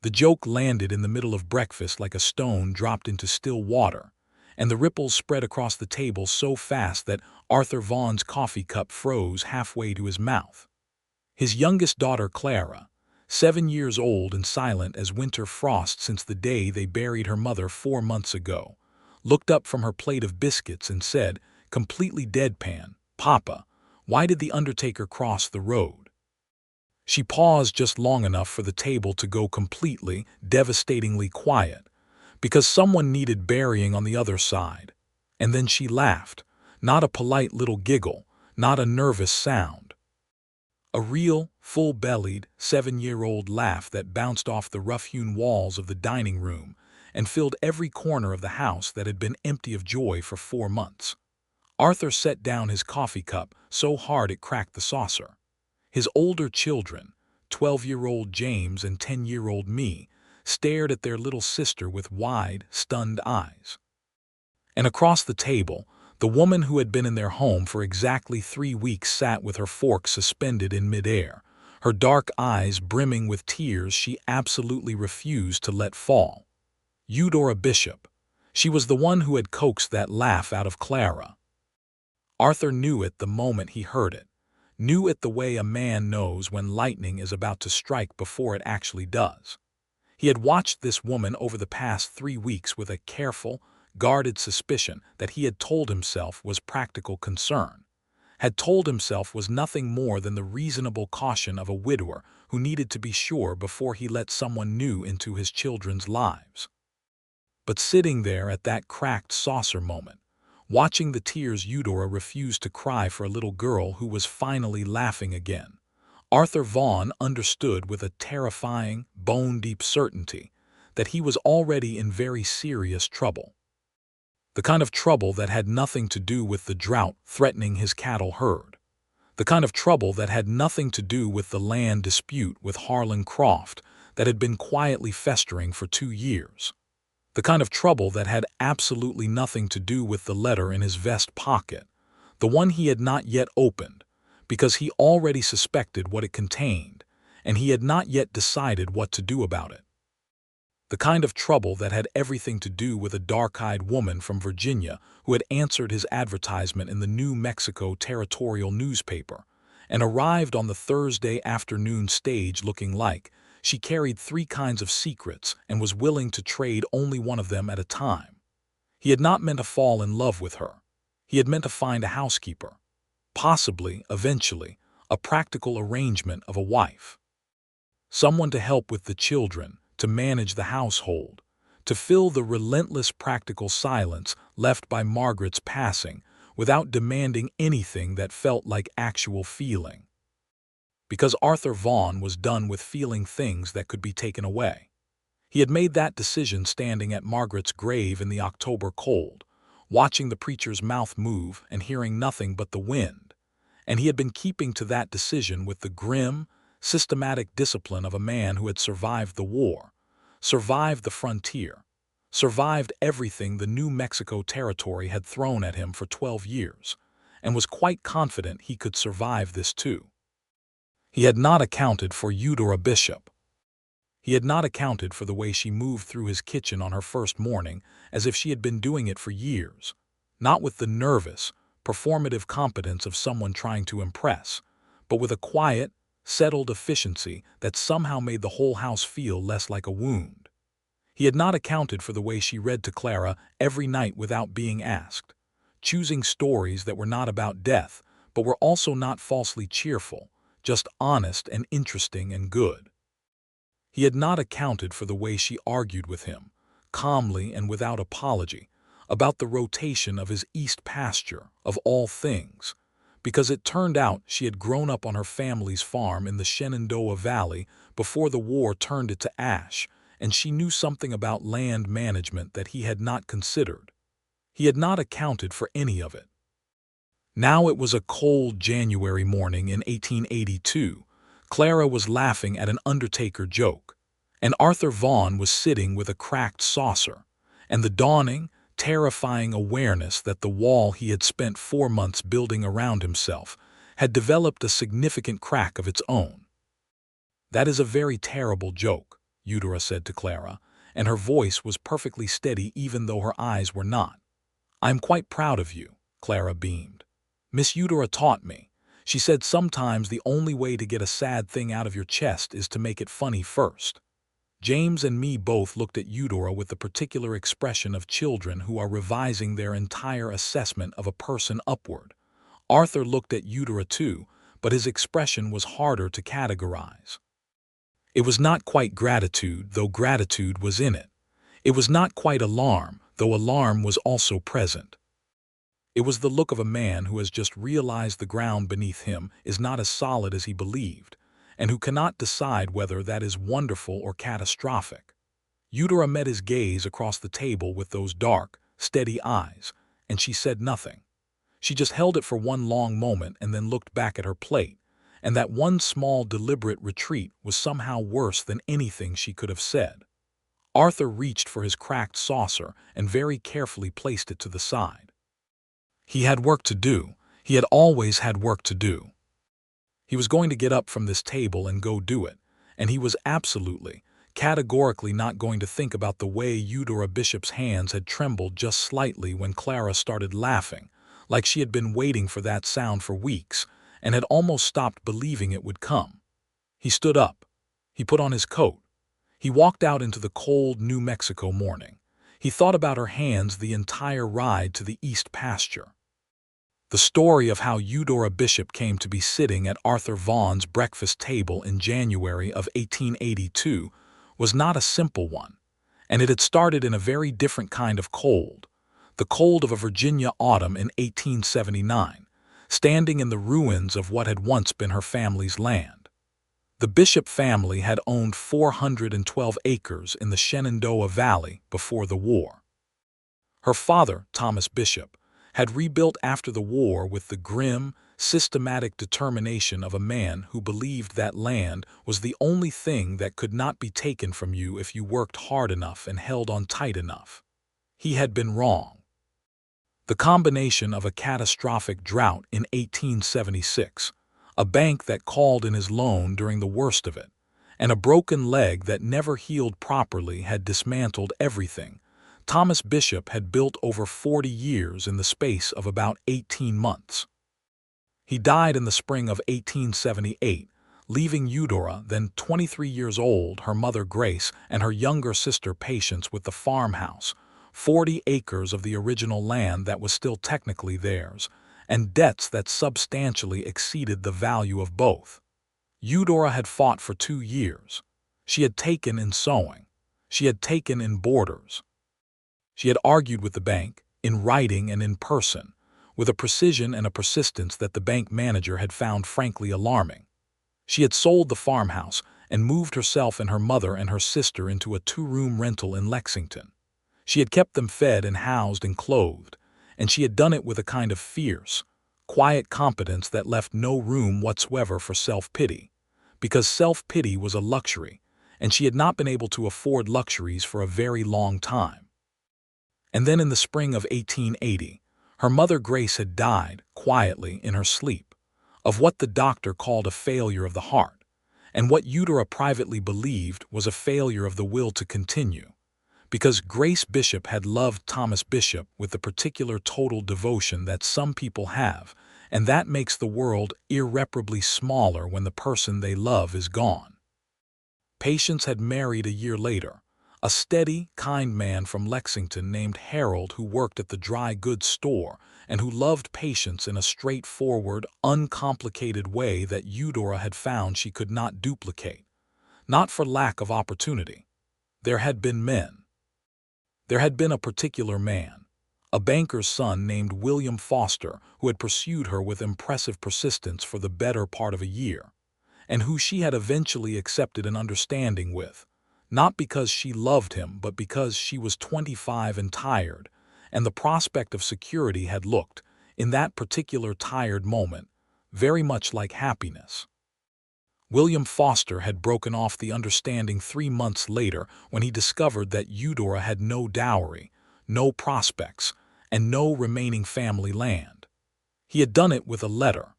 The joke landed in the middle of breakfast like a stone dropped into still water, and the ripples spread across the table so fast that Arthur Vaughn's coffee cup froze halfway to his mouth. His youngest daughter, Clara, 7 years old and silent as winter frost since the day they buried her mother 4 months ago, looked up from her plate of biscuits and said, completely deadpan, "Papa, why did the undertaker cross the road?" She paused just long enough for the table to go completely, devastatingly quiet, because someone needed burying on the other side. And then she laughed, not a polite little giggle, not a nervous sound. A real, full-bellied, 7-year-old laugh that bounced off the rough-hewn walls of the dining room and filled every corner of the house that had been empty of joy for 4 months. Arthur set down his coffee cup so hard it cracked the saucer. His older children, 12-year-old James and 10-year-old me, stared at their little sister with wide, stunned eyes. And across the table, the woman who had been in their home for exactly 3 weeks sat with her fork suspended in midair, her dark eyes brimming with tears she absolutely refused to let fall. Eudora Bishop. She was the one who had coaxed that laugh out of Clara. Arthur knew it the moment he heard it, knew it the way a man knows when lightning is about to strike before it actually does. He had watched this woman over the past 3 weeks with a careful, guarded suspicion that he had told himself was practical concern, had told himself was nothing more than the reasonable caution of a widower who needed to be sure before he let someone new into his children's lives. But sitting there at that cracked saucer moment, watching the tears Eudora refused to cry for a little girl who was finally laughing again, Arthur Vaughn understood with a terrifying, bone-deep certainty that he was already in very serious trouble. The kind of trouble that had nothing to do with the drought threatening his cattle herd. The kind of trouble that had nothing to do with the land dispute with Harlan Croft that had been quietly festering for 2 years. The kind of trouble that had absolutely nothing to do with the letter in his vest pocket, the one he had not yet opened, because he already suspected what it contained, and he had not yet decided what to do about it. The kind of trouble that had everything to do with a dark-eyed woman from Virginia who had answered his advertisement in the New Mexico territorial newspaper and arrived on the Thursday afternoon stage looking like she carried 3 kinds of secrets and was willing to trade only one of them at a time. He had not meant to fall in love with her. He had meant to find a housekeeper, possibly, eventually, a practical arrangement of a wife. Someone to help with the children, to manage the household, to fill the relentless practical silence left by Margaret's passing without demanding anything that felt like actual feeling. Because Arthur Vaughn was done with feeling things that could be taken away. He had made that decision standing at Margaret's grave in the October cold, watching the preacher's mouth move and hearing nothing but the wind, and he had been keeping to that decision with the grim, systematic discipline of a man who had survived the war, survived the frontier, survived everything the New Mexico territory had thrown at him for 12 years, and was quite confident he could survive this too. He had not accounted for Eudora Bishop. He had not accounted for the way she moved through his kitchen on her first morning as if she had been doing it for years, not with the nervous, performative competence of someone trying to impress, but with a quiet, settled efficiency that somehow made the whole house feel less like a wound. He had not accounted for the way she read to Clara every night without being asked, choosing stories that were not about death, but were also not falsely cheerful, just honest and interesting and good. He had not accounted for the way she argued with him, calmly and without apology, about the rotation of his east pasture, of all things, because it turned out she had grown up on her family's farm in the Shenandoah Valley before the war turned it to ash, and she knew something about land management that he had not considered. He had not accounted for any of it. Now it was a cold January morning in 1882. Clara was laughing at an undertaker joke, and Arthur Vaughn was sitting with a cracked saucer, and the dawning, terrifying awareness that the wall he had spent 4 months building around himself had developed a significant crack of its own. That is a very terrible joke. Eudora said to Clara, and her voice was perfectly steady even though her eyes were not. "I'm quite proud of you," Clara beamed. "Miss Eudora taught me. She said sometimes the only way to get a sad thing out of your chest is to make it funny first." James and me both looked at Eudora with the particular expression of children who are revising their entire assessment of a person upward. Arthur looked at Eudora too, but his expression was harder to categorize. It was not quite gratitude, though gratitude was in it. It was not quite alarm, though alarm was also present. It was the look of a man who has just realized the ground beneath him is not as solid as he believed, and who cannot decide whether that is wonderful or catastrophic. Eudora met his gaze across the table with those dark, steady eyes, and she said nothing. She just held it for one long moment and then looked back at her plate, and that one small deliberate retreat was somehow worse than anything she could have said. Arthur reached for his cracked saucer and very carefully placed it to the side. He had work to do. He had always had work to do. He was going to get up from this table and go do it, and he was absolutely, categorically not going to think about the way Eudora Bishop's hands had trembled just slightly when Clara started laughing, like she had been waiting for that sound for weeks, and had almost stopped believing it would come. He stood up. He put on his coat. He walked out into the cold New Mexico morning. He thought about her hands the entire ride to the East pasture. The story of how Eudora Bishop came to be sitting at Arthur Vaughn's breakfast table in January of 1882 was not a simple one, and it had started in a very different kind of cold, the cold of a Virginia autumn in 1879, standing in the ruins of what had once been her family's land. The Bishop family had owned 412 acres in the Shenandoah Valley before the war. Her father, Thomas Bishop, had rebuilt after the war with the grim, systematic determination of a man who believed that land was the only thing that could not be taken from you if you worked hard enough and held on tight enough. He had been wrong. The combination of a catastrophic drought in 1876, a bank that called in his loan during the worst of it, and a broken leg that never healed properly had dismantled everything Thomas Bishop had built over 40 years in the space of about 18 months. He died in the spring of 1878, leaving Eudora, then 23 years old, her mother Grace, and her younger sister Patience with the farmhouse, 40 acres of the original land that was still technically theirs, and debts that substantially exceeded the value of both. Eudora had fought for 2 years. She had taken in sewing. She had taken in boarders. She had argued with the bank, in writing and in person, with a precision and a persistence that the bank manager had found frankly alarming. She had sold the farmhouse and moved herself and her mother and her sister into a 2-room rental in Lexington. She had kept them fed and housed and clothed, and she had done it with a kind of fierce, quiet competence that left no room whatsoever for self-pity, because self-pity was a luxury, and she had not been able to afford luxuries for a very long time. And then in the spring of 1880, her mother Grace had died, quietly, in her sleep, of what the doctor called a failure of the heart, and what Eudora privately believed was a failure of the will to continue, because Grace Bishop had loved Thomas Bishop with the particular total devotion that some people have, and that makes the world irreparably smaller when the person they love is gone. Patience had married a year later, a steady, kind man from Lexington named Harold who worked at the dry goods store and who loved Patience in a straightforward, uncomplicated way that Eudora had found she could not duplicate, not for lack of opportunity. There had been men. There had been a particular man, a banker's son named William Foster, who had pursued her with impressive persistence for the better part of a year, and who she had eventually accepted an understanding with, not because she loved him, but because she was 25 and tired, and the prospect of security had looked, in that particular tired moment, very much like happiness. William Foster had broken off the understanding 3 months later when he discovered that Eudora had no dowry, no prospects, and no remaining family land. He had done it with a letter,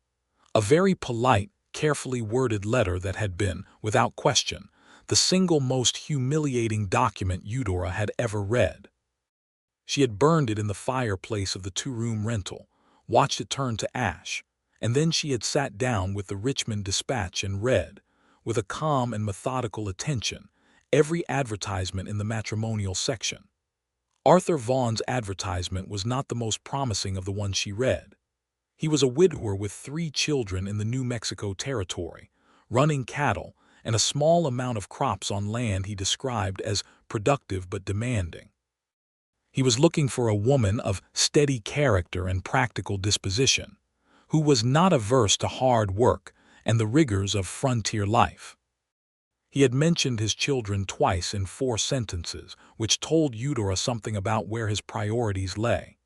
a very polite, carefully worded letter that had been, without question, the single most humiliating document Eudora had ever read. She had burned it in the fireplace of the two-room rental, watched it turn to ash, and then she had sat down with the Richmond Dispatch and read, with a calm and methodical attention, every advertisement in the matrimonial section. Arthur Vaughn's advertisement was not the most promising of the ones she read. He was a widower with 3 children in the New Mexico territory, running cattle and a small amount of crops on land he described as productive but demanding. He was looking for a woman of steady character and practical disposition, who was not averse to hard work and the rigors of frontier life. He had mentioned his children twice in 4 sentences, which told Eudora something about where his priorities lay.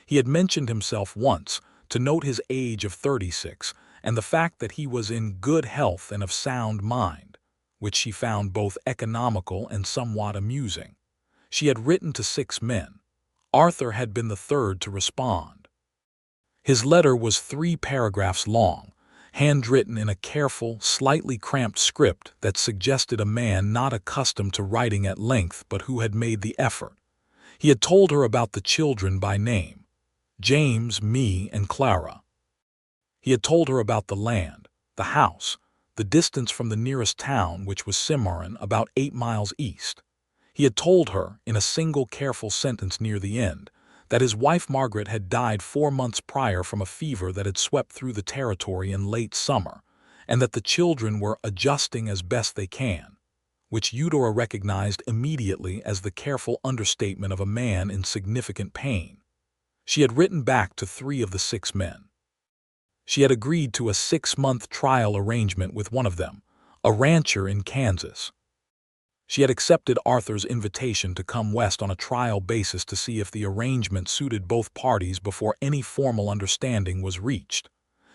He had mentioned himself once, to note his age of 36 and the fact that he was in good health and of sound mind, which she found both economical and somewhat amusing. She had written to 6 men. Arthur had been the third to respond. His letter was 3 paragraphs long, handwritten in a careful, slightly cramped script that suggested a man not accustomed to writing at length but who had made the effort. He had told her about the children by name: James, me, and Clara. He had told her about the land, the house, the distance from the nearest town, which was Cimarron, about 8 miles east. He had told her, in a single careful sentence near the end, that his wife Margaret had died 4 months prior from a fever that had swept through the territory in late summer, and that the children were adjusting as best they can, which Eudora recognized immediately as the careful understatement of a man in significant pain. She had written back to 3 of the 6 men. She had agreed to a 6-month trial arrangement with one of them, a rancher in Kansas. She had accepted Arthur's invitation to come west on a trial basis to see if the arrangement suited both parties before any formal understanding was reached.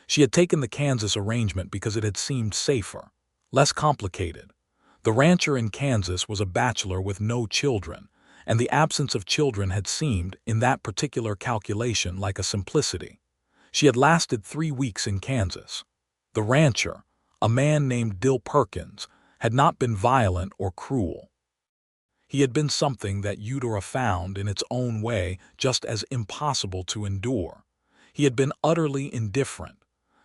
She had taken the Kansas arrangement because it had seemed safer, less complicated. The rancher in Kansas was a bachelor with no children, and the absence of children had seemed, in that particular calculation, like a simplicity. She had lasted 3 weeks in Kansas. The rancher, a man named Dill Perkins, had not been violent or cruel. He had been something that Eudora found, in its own way, just as impossible to endure. He had been utterly indifferent,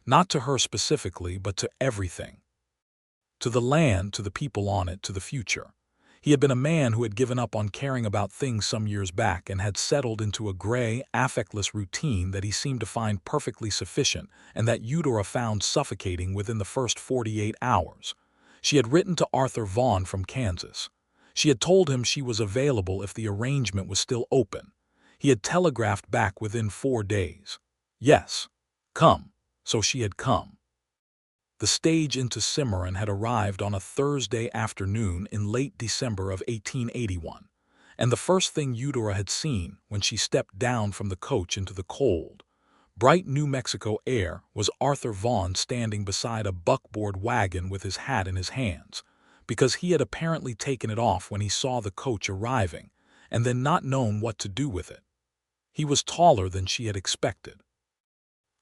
not to her specifically, but to everything. To the land, to the people on it, to the future. He had been a man who had given up on caring about things some years back and had settled into a gray, affectless routine that he seemed to find perfectly sufficient and that Eudora found suffocating within the first 48 hours. She had written to Arthur Vaughn from Kansas. She had told him she was available if the arrangement was still open. He had telegraphed back within 4 days. Yes, come. So she had come. The stage into Cimarron had arrived on a Thursday afternoon in late December of 1881, and the first thing Eudora had seen when she stepped down from the coach into the cold, bright New Mexico air was Arthur Vaughn standing beside a buckboard wagon with his hat in his hands, because he had apparently taken it off when he saw the coach arriving, and then not known what to do with it. He was taller than she had expected,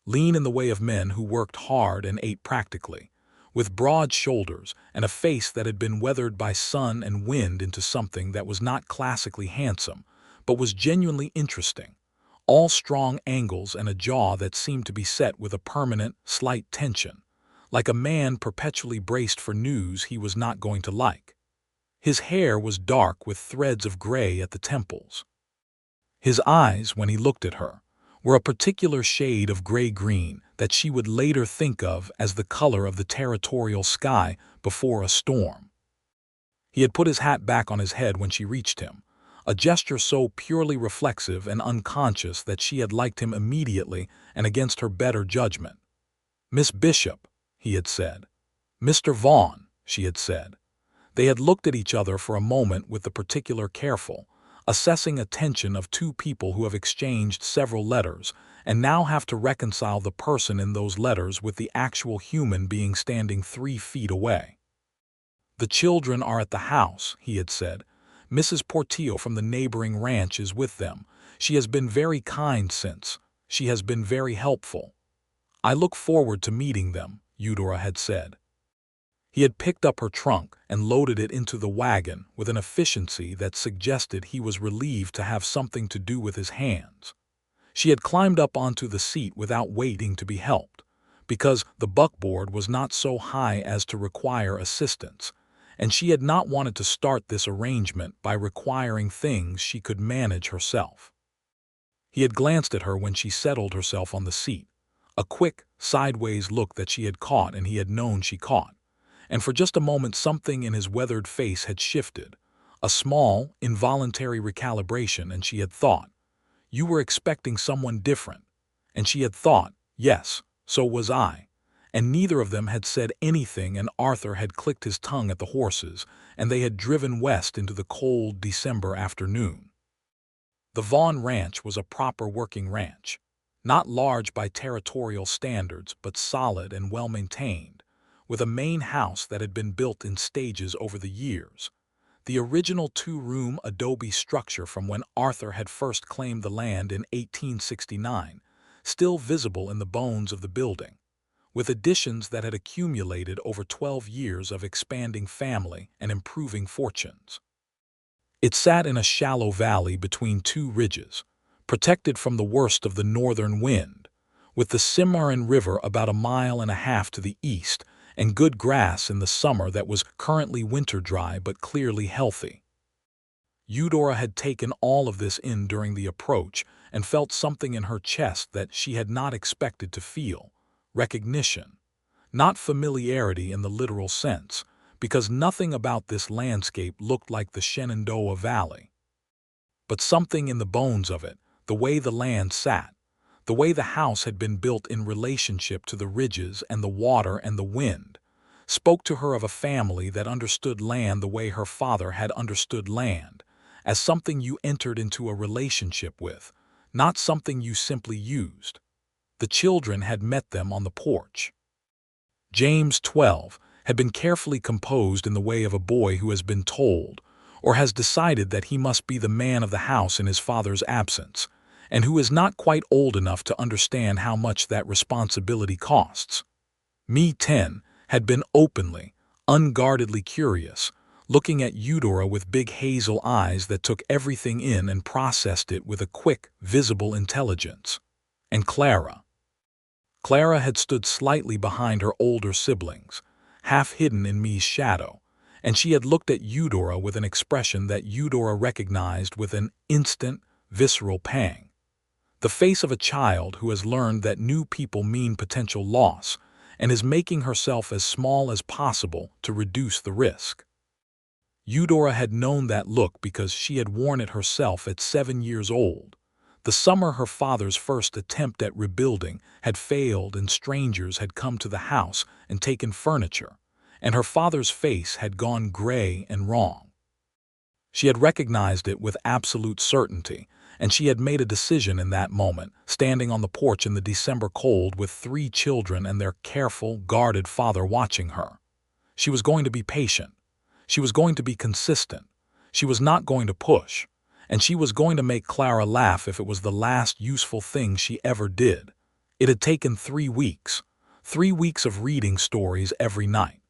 lean in the way of men who worked hard and ate practically, with broad shoulders and a face that had been weathered by sun and wind into something that was not classically handsome, but was genuinely interesting, all strong angles and a jaw that seemed to be set with a permanent, slight tension, like a man perpetually braced for news he was not going to like. His hair was dark with threads of gray at the temples. His eyes, when he looked at her, were a particular shade of gray-green that she would later think of as the color of the territorial sky before a storm. He had put his hat back on his head when she reached him, a gesture so purely reflexive and unconscious that she had liked him immediately and against her better judgment. "Miss Bishop," he had said. "Mr. Vaughn," she had said. They had looked at each other for a moment with the particular careful, assessing attention of 2 people who have exchanged several letters and now have to reconcile the person in those letters with the actual human being standing 3 feet away. "The children are at the house," he had said. "Mrs. Portillo from the neighboring ranch is with them. She has been very kind since. She has been very helpful. I look forward to meeting them," Eudora had said. He had picked up her trunk and loaded it into the wagon with an efficiency that suggested he was relieved to have something to do with his hands. She had climbed up onto the seat without waiting to be helped, because the buckboard was not so high as to require assistance, and she had not wanted to start this arrangement by requiring things she could manage herself. He had glanced at her when she settled herself on the seat, a quick, sideways look that she had caught and he had known she caught, and for just a moment something in his weathered face had shifted, a small, involuntary recalibration, and she had thought, "You were expecting someone different," and she had thought, "Yes, so was I," and neither of them had said anything, and Arthur had clicked his tongue at the horses, and they had driven west into the cold December afternoon. The Vaughn Ranch was a proper working ranch, not large by territorial standards, but solid and well-maintained, with a main house that had been built in stages over the years. The original two-room adobe structure from when Arthur had first claimed the land in 1869, still visible in the bones of the building, with additions that had accumulated over 12 years of expanding family and improving fortunes. It sat in a shallow valley between two ridges, protected from the worst of the northern wind, with the Cimarron River about 1.5 miles to the east, and good grass in the summer that was currently winter dry but clearly healthy. Eudora had taken all of this in during the approach and felt something in her chest that she had not expected to feel: recognition, not familiarity in the literal sense, because nothing about this landscape looked like the Shenandoah Valley, but something in the bones of it, the way the land sat, the way the house had been built in relationship to the ridges and the water and the wind, spoke to her of a family that understood land the way her father had understood land, as something you entered into a relationship with, not something you simply used. The children had met them on the porch. James, 12, had been carefully composed in the way of a boy who has been told, or has decided that he must be the man of the house in his father's absence, and who is not quite old enough to understand how much that responsibility costs. Me, 10, had been openly, unguardedly curious, looking at Eudora with big hazel eyes that took everything in and processed it with a quick, visible intelligence. And Clara. Clara had stood slightly behind her older siblings, half hidden in Me's shadow, and she had looked at Eudora with an expression that Eudora recognized with an instant, visceral pang. The face of a child who has learned that new people mean potential loss and is making herself as small as possible to reduce the risk. Eudora had known that look because she had worn it herself at 7 years old. The summer her father's first attempt at rebuilding had failed and strangers had come to the house and taken furniture, and her father's face had gone gray and wrong. She had recognized it with absolute certainty, and she had made a decision in that moment, standing on the porch in the December cold with 3 children and their careful, guarded father watching her. She was going to be patient. She was going to be consistent. She was not going to push. And she was going to make Clara laugh if it was the last useful thing she ever did. It had taken 3 weeks. 3 weeks of reading stories every night.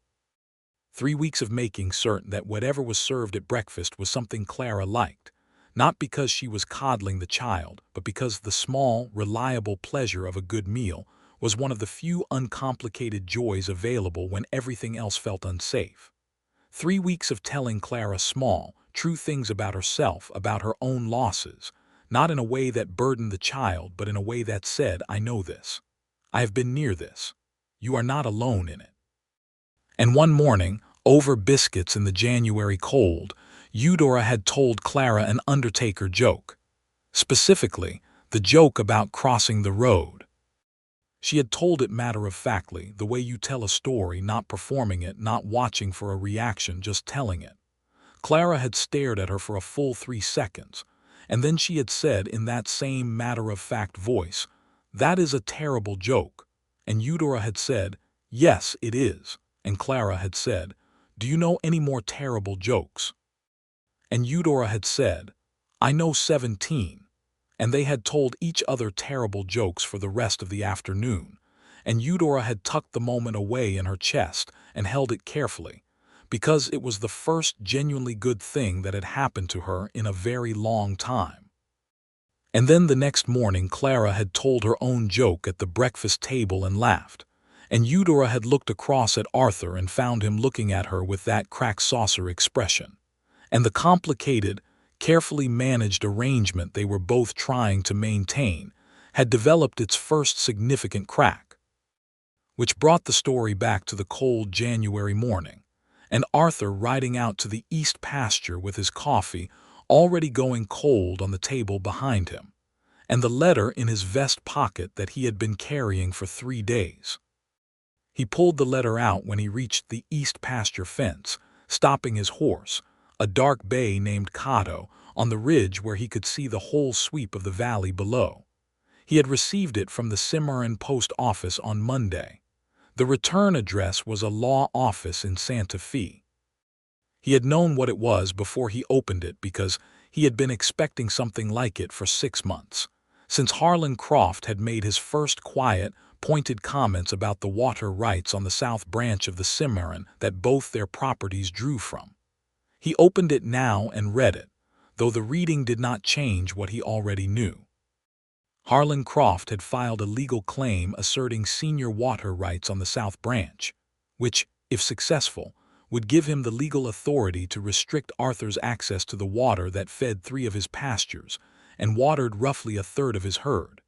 3 weeks of making certain that whatever was served at breakfast was something Clara liked, not because she was coddling the child, but because the small, reliable pleasure of a good meal was one of the few uncomplicated joys available when everything else felt unsafe. 3 weeks of telling Clara small, true things about herself, about her own losses, not in a way that burdened the child, but in a way that said, "I know this. I have been near this. You are not alone in it." And one morning, over biscuits in the January cold, Eudora had told Clara an Undertaker joke. Specifically, the joke about crossing the road. She had told it matter-of-factly, the way you tell a story, not performing it, not watching for a reaction, just telling it. Clara had stared at her for a full 3 seconds, and then she had said in that same matter-of-fact voice, "That is a terrible joke." And Eudora had said, "Yes, it is." And Clara had said, "Do you know any more terrible jokes?" And Eudora had said, "I know 17. And they had told each other terrible jokes for the rest of the afternoon, and Eudora had tucked the moment away in her chest and held it carefully, because it was the first genuinely good thing that had happened to her in a very long time. And then the next morning Clara had told her own joke at the breakfast table and laughed, and Eudora had looked across at Arthur and found him looking at her with that cracked saucer expression. And the complicated, carefully managed arrangement they were both trying to maintain had developed its first significant crack. Which brought the story back to the cold January morning, and Arthur riding out to the east pasture with his coffee already going cold on the table behind him, and the letter in his vest pocket that he had been carrying for 3 days. He pulled the letter out when he reached the east pasture fence, stopping his horse, a dark bay named Cato, on the ridge where he could see the whole sweep of the valley below. He had received it from the Cimarron post office on Monday. The return address was a law office in Santa Fe. He had known what it was before he opened it because he had been expecting something like it for 6 months, since Harlan Croft had made his first quiet, pointed comments about the water rights on the south branch of the Cimarron that both their properties drew from. He opened it now and read it, though the reading did not change what he already knew. Harlan Croft had filed a legal claim asserting senior water rights on the South Branch, which, if successful, would give him the legal authority to restrict Arthur's access to the water that fed 3 of his pastures and watered roughly 1/3 of his herd.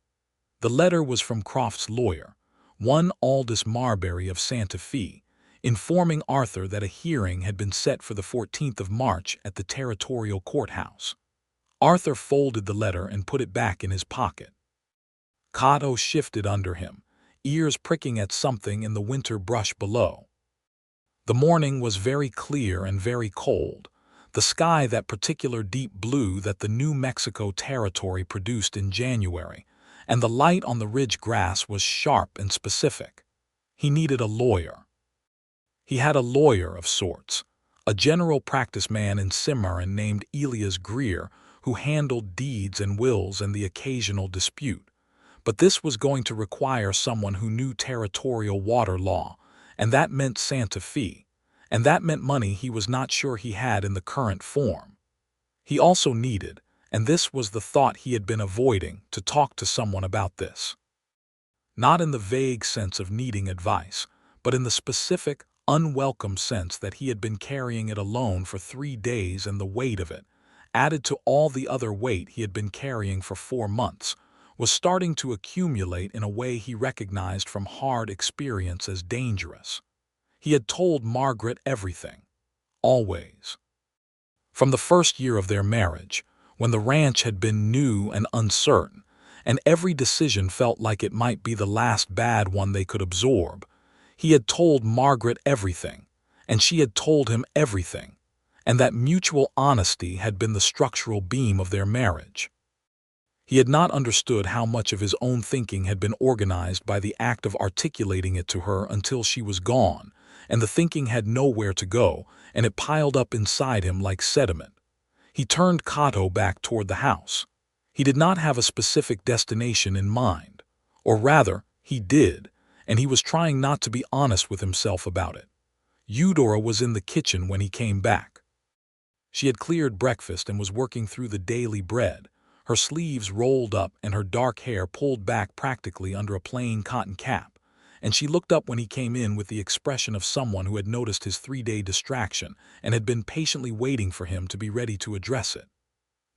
The letter was from Croft's lawyer, one Aldous Marbury of Santa Fe, informing Arthur that a hearing had been set for the 14th of March at the territorial courthouse. Arthur folded the letter and put it back in his pocket. Cato shifted under him, ears pricking at something in the winter brush below. The morning was very clear and very cold, the sky that particular deep blue that the New Mexico territory produced in January, and the light on the ridge grass was sharp and specific. He needed a lawyer. He had a lawyer of sorts, a general practice man in Cimarron named Elias Greer, who handled deeds and wills and the occasional dispute. But this was going to require someone who knew territorial water law, and that meant Santa Fe, and that meant money he was not sure he had in the current form. He also needed, and this was the thought he had been avoiding, to talk to someone about this. Not in the vague sense of needing advice, but in the specific, unwelcome sense that he had been carrying it alone for 3 days, and the weight of it, added to all the other weight he had been carrying for 4 months, was starting to accumulate in a way he recognized from hard experience as dangerous. He had told Margaret everything, always. From the first year of their marriage, when the ranch had been new and uncertain, and every decision felt like it might be the last bad one they could absorb, he had told Margaret everything, and she had told him everything, and that mutual honesty had been the structural beam of their marriage. He had not understood how much of his own thinking had been organized by the act of articulating it to her until she was gone, and the thinking had nowhere to go, and it piled up inside him like sediment. He turned Cato back toward the house. He did not have a specific destination in mind, or rather, he did, and he was trying not to be honest with himself about it. Eudora was in the kitchen when he came back. She had cleared breakfast and was working through the daily bread, her sleeves rolled up and her dark hair pulled back practically under a plain cotton cap, and she looked up when he came in with the expression of someone who had noticed his 3-day distraction and had been patiently waiting for him to be ready to address it.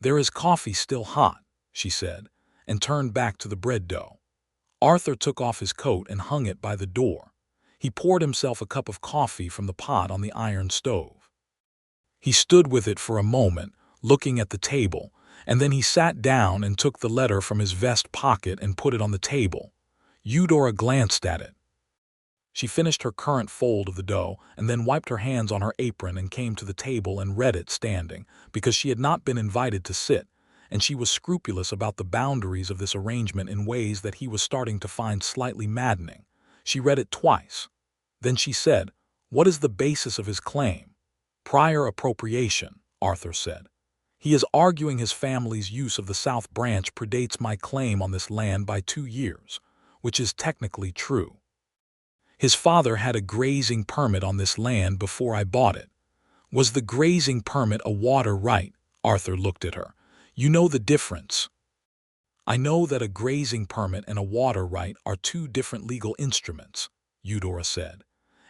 "There is coffee still hot," she said, and turned back to the bread dough. Arthur took off his coat and hung it by the door. He poured himself a cup of coffee from the pot on the iron stove. He stood with it for a moment, looking at the table, and then he sat down and took the letter from his vest pocket and put it on the table. Eudora glanced at it. She finished her current fold of the dough and then wiped her hands on her apron and came to the table and read it standing, because she had not been invited to sit, and she was scrupulous about the boundaries of this arrangement in ways that he was starting to find slightly maddening. She read it twice. Then she said, "What is the basis of his claim?" "Prior appropriation," Arthur said. "He is arguing his family's use of the South Branch predates my claim on this land by 2 years, which is technically true. His father had a grazing permit on this land before I bought it. Was the grazing permit a water right? Arthur looked at her. You know the difference. I know that a grazing permit and a water right are two different legal instruments, Eudora said,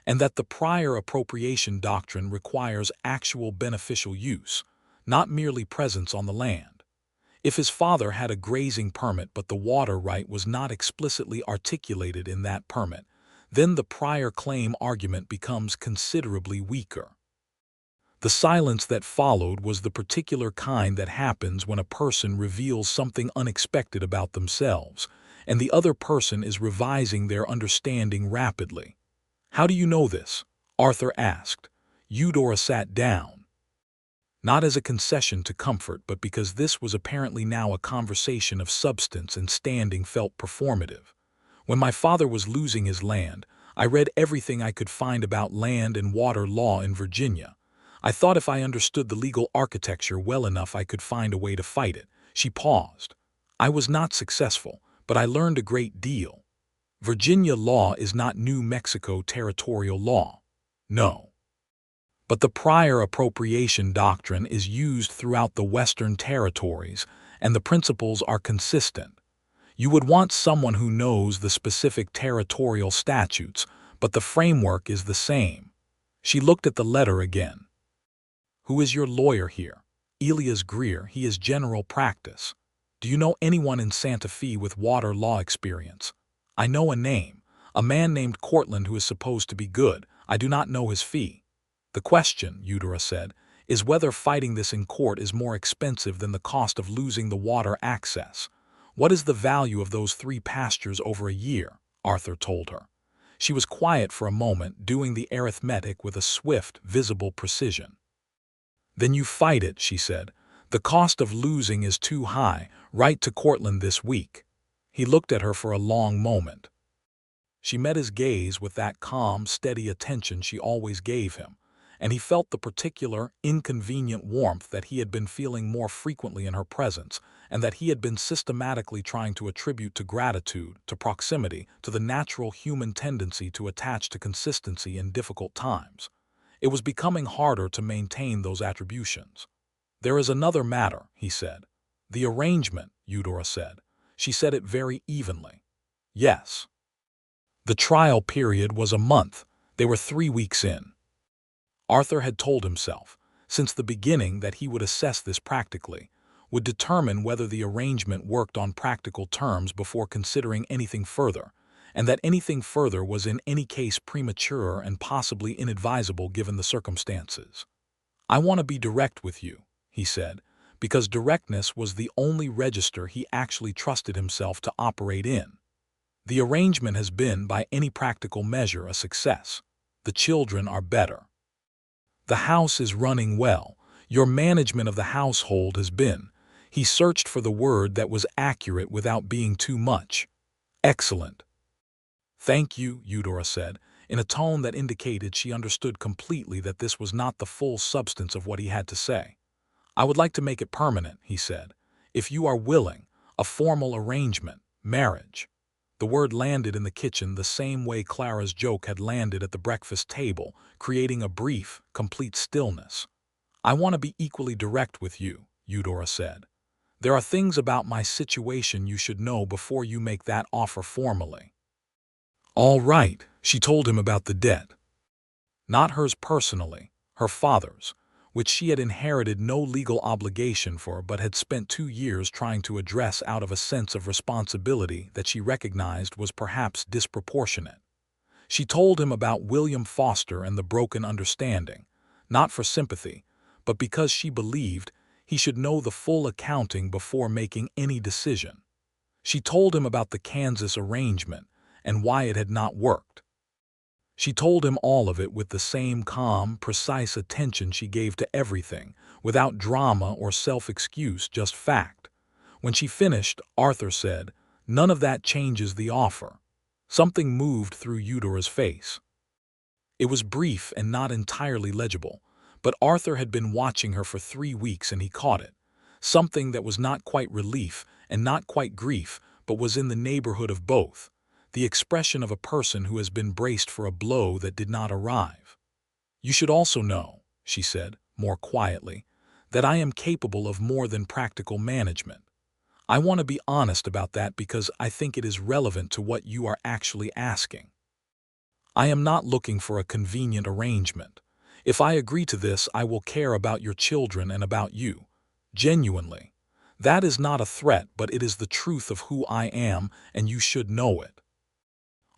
and that the prior appropriation doctrine requires actual beneficial use, not merely presence on the land. If his father had a grazing permit but the water right was not explicitly articulated in that permit, then the prior claim argument becomes considerably weaker. The silence that followed was the particular kind that happens when a person reveals something unexpected about themselves, and the other person is revising their understanding rapidly. How do you know this? Arthur asked. Eudora sat down. Not as a concession to comfort, but because this was apparently now a conversation of substance and standing felt performative. When my father was losing his land, I read everything I could find about land and water law in Virginia. I thought if I understood the legal architecture well enough I could find a way to fight it. She paused. I was not successful, but I learned a great deal. Virginia law is not New Mexico territorial law. No. But the prior appropriation doctrine is used throughout the Western territories, and the principles are consistent. You would want someone who knows the specific territorial statutes, but the framework is the same. She looked at the letter again. Who is your lawyer here? Elias Greer. He is general practice. Do you know anyone in Santa Fe with water law experience? I know a name, a man named Cortland who is supposed to be good. I do not know his fee. The question, Eudora said, is whether fighting this in court is more expensive than the cost of losing the water access. What is the value of those 3 pastures over a year? Arthur told her. She was quiet for a moment, doing the arithmetic with a swift, visible precision. Then you fight it, she said. The cost of losing is too high. Write to Cortland this week. He looked at her for a long moment. She met his gaze with that calm, steady attention she always gave him, and he felt the particular, inconvenient warmth that he had been feeling more frequently in her presence, and that he had been systematically trying to attribute to gratitude, to proximity, to the natural human tendency to attach to consistency in difficult times. It was becoming harder to maintain those attributions. There is another matter, he said. The arrangement, Eudora said. She said it very evenly. Yes. The trial period was a month. They were 3 weeks in. Arthur had told himself, since the beginning, that he would assess this practically, would determine whether the arrangement worked on practical terms before considering anything further, and that anything further was in any case premature and possibly inadvisable given the circumstances. I want to be direct with you, he said, because directness was the only register he actually trusted himself to operate in. The arrangement has been, by any practical measure, a success. The children are better. The house is running well. Your management of the household has been. He searched for the word that was accurate without being too much. Excellent. Thank you, Eudora said, in a tone that indicated she understood completely that this was not the full substance of what he had to say. I would like to make it permanent, he said. If you are willing, a formal arrangement, marriage. The word landed in the kitchen the same way Clara's joke had landed at the breakfast table, creating a brief, complete stillness. I want to be equally direct with you, Eudora said. There are things about my situation you should know before you make that offer formally. All right, she told him about the debt. Not hers personally, her father's, which she had inherited no legal obligation for but had spent 2 years trying to address out of a sense of responsibility that she recognized was perhaps disproportionate. She told him about William Foster and the broken understanding, not for sympathy, but because she believed he should know the full accounting before making any decision. She told him about the Kansas arrangement and why it had not worked. She told him all of it with the same calm, precise attention she gave to everything, without drama or self-excuse, just fact. When she finished, Arthur said, "None of that changes the offer." Something moved through Eudora's face. It was brief and not entirely legible, but Arthur had been watching her for 3 weeks and he caught it. Something that was not quite relief and not quite grief, but was in the neighborhood of both. the expression of a person who has been braced for a blow that did not arrive. "You should also know," she said, more quietly, "that I am capable of more than practical management. I want to be honest about that because I think it is relevant to what you are actually asking. I am not looking for a convenient arrangement. If I agree to this, I will care about your children and about you. Genuinely. That is not a threat, but it is the truth of who I am, and you should know it."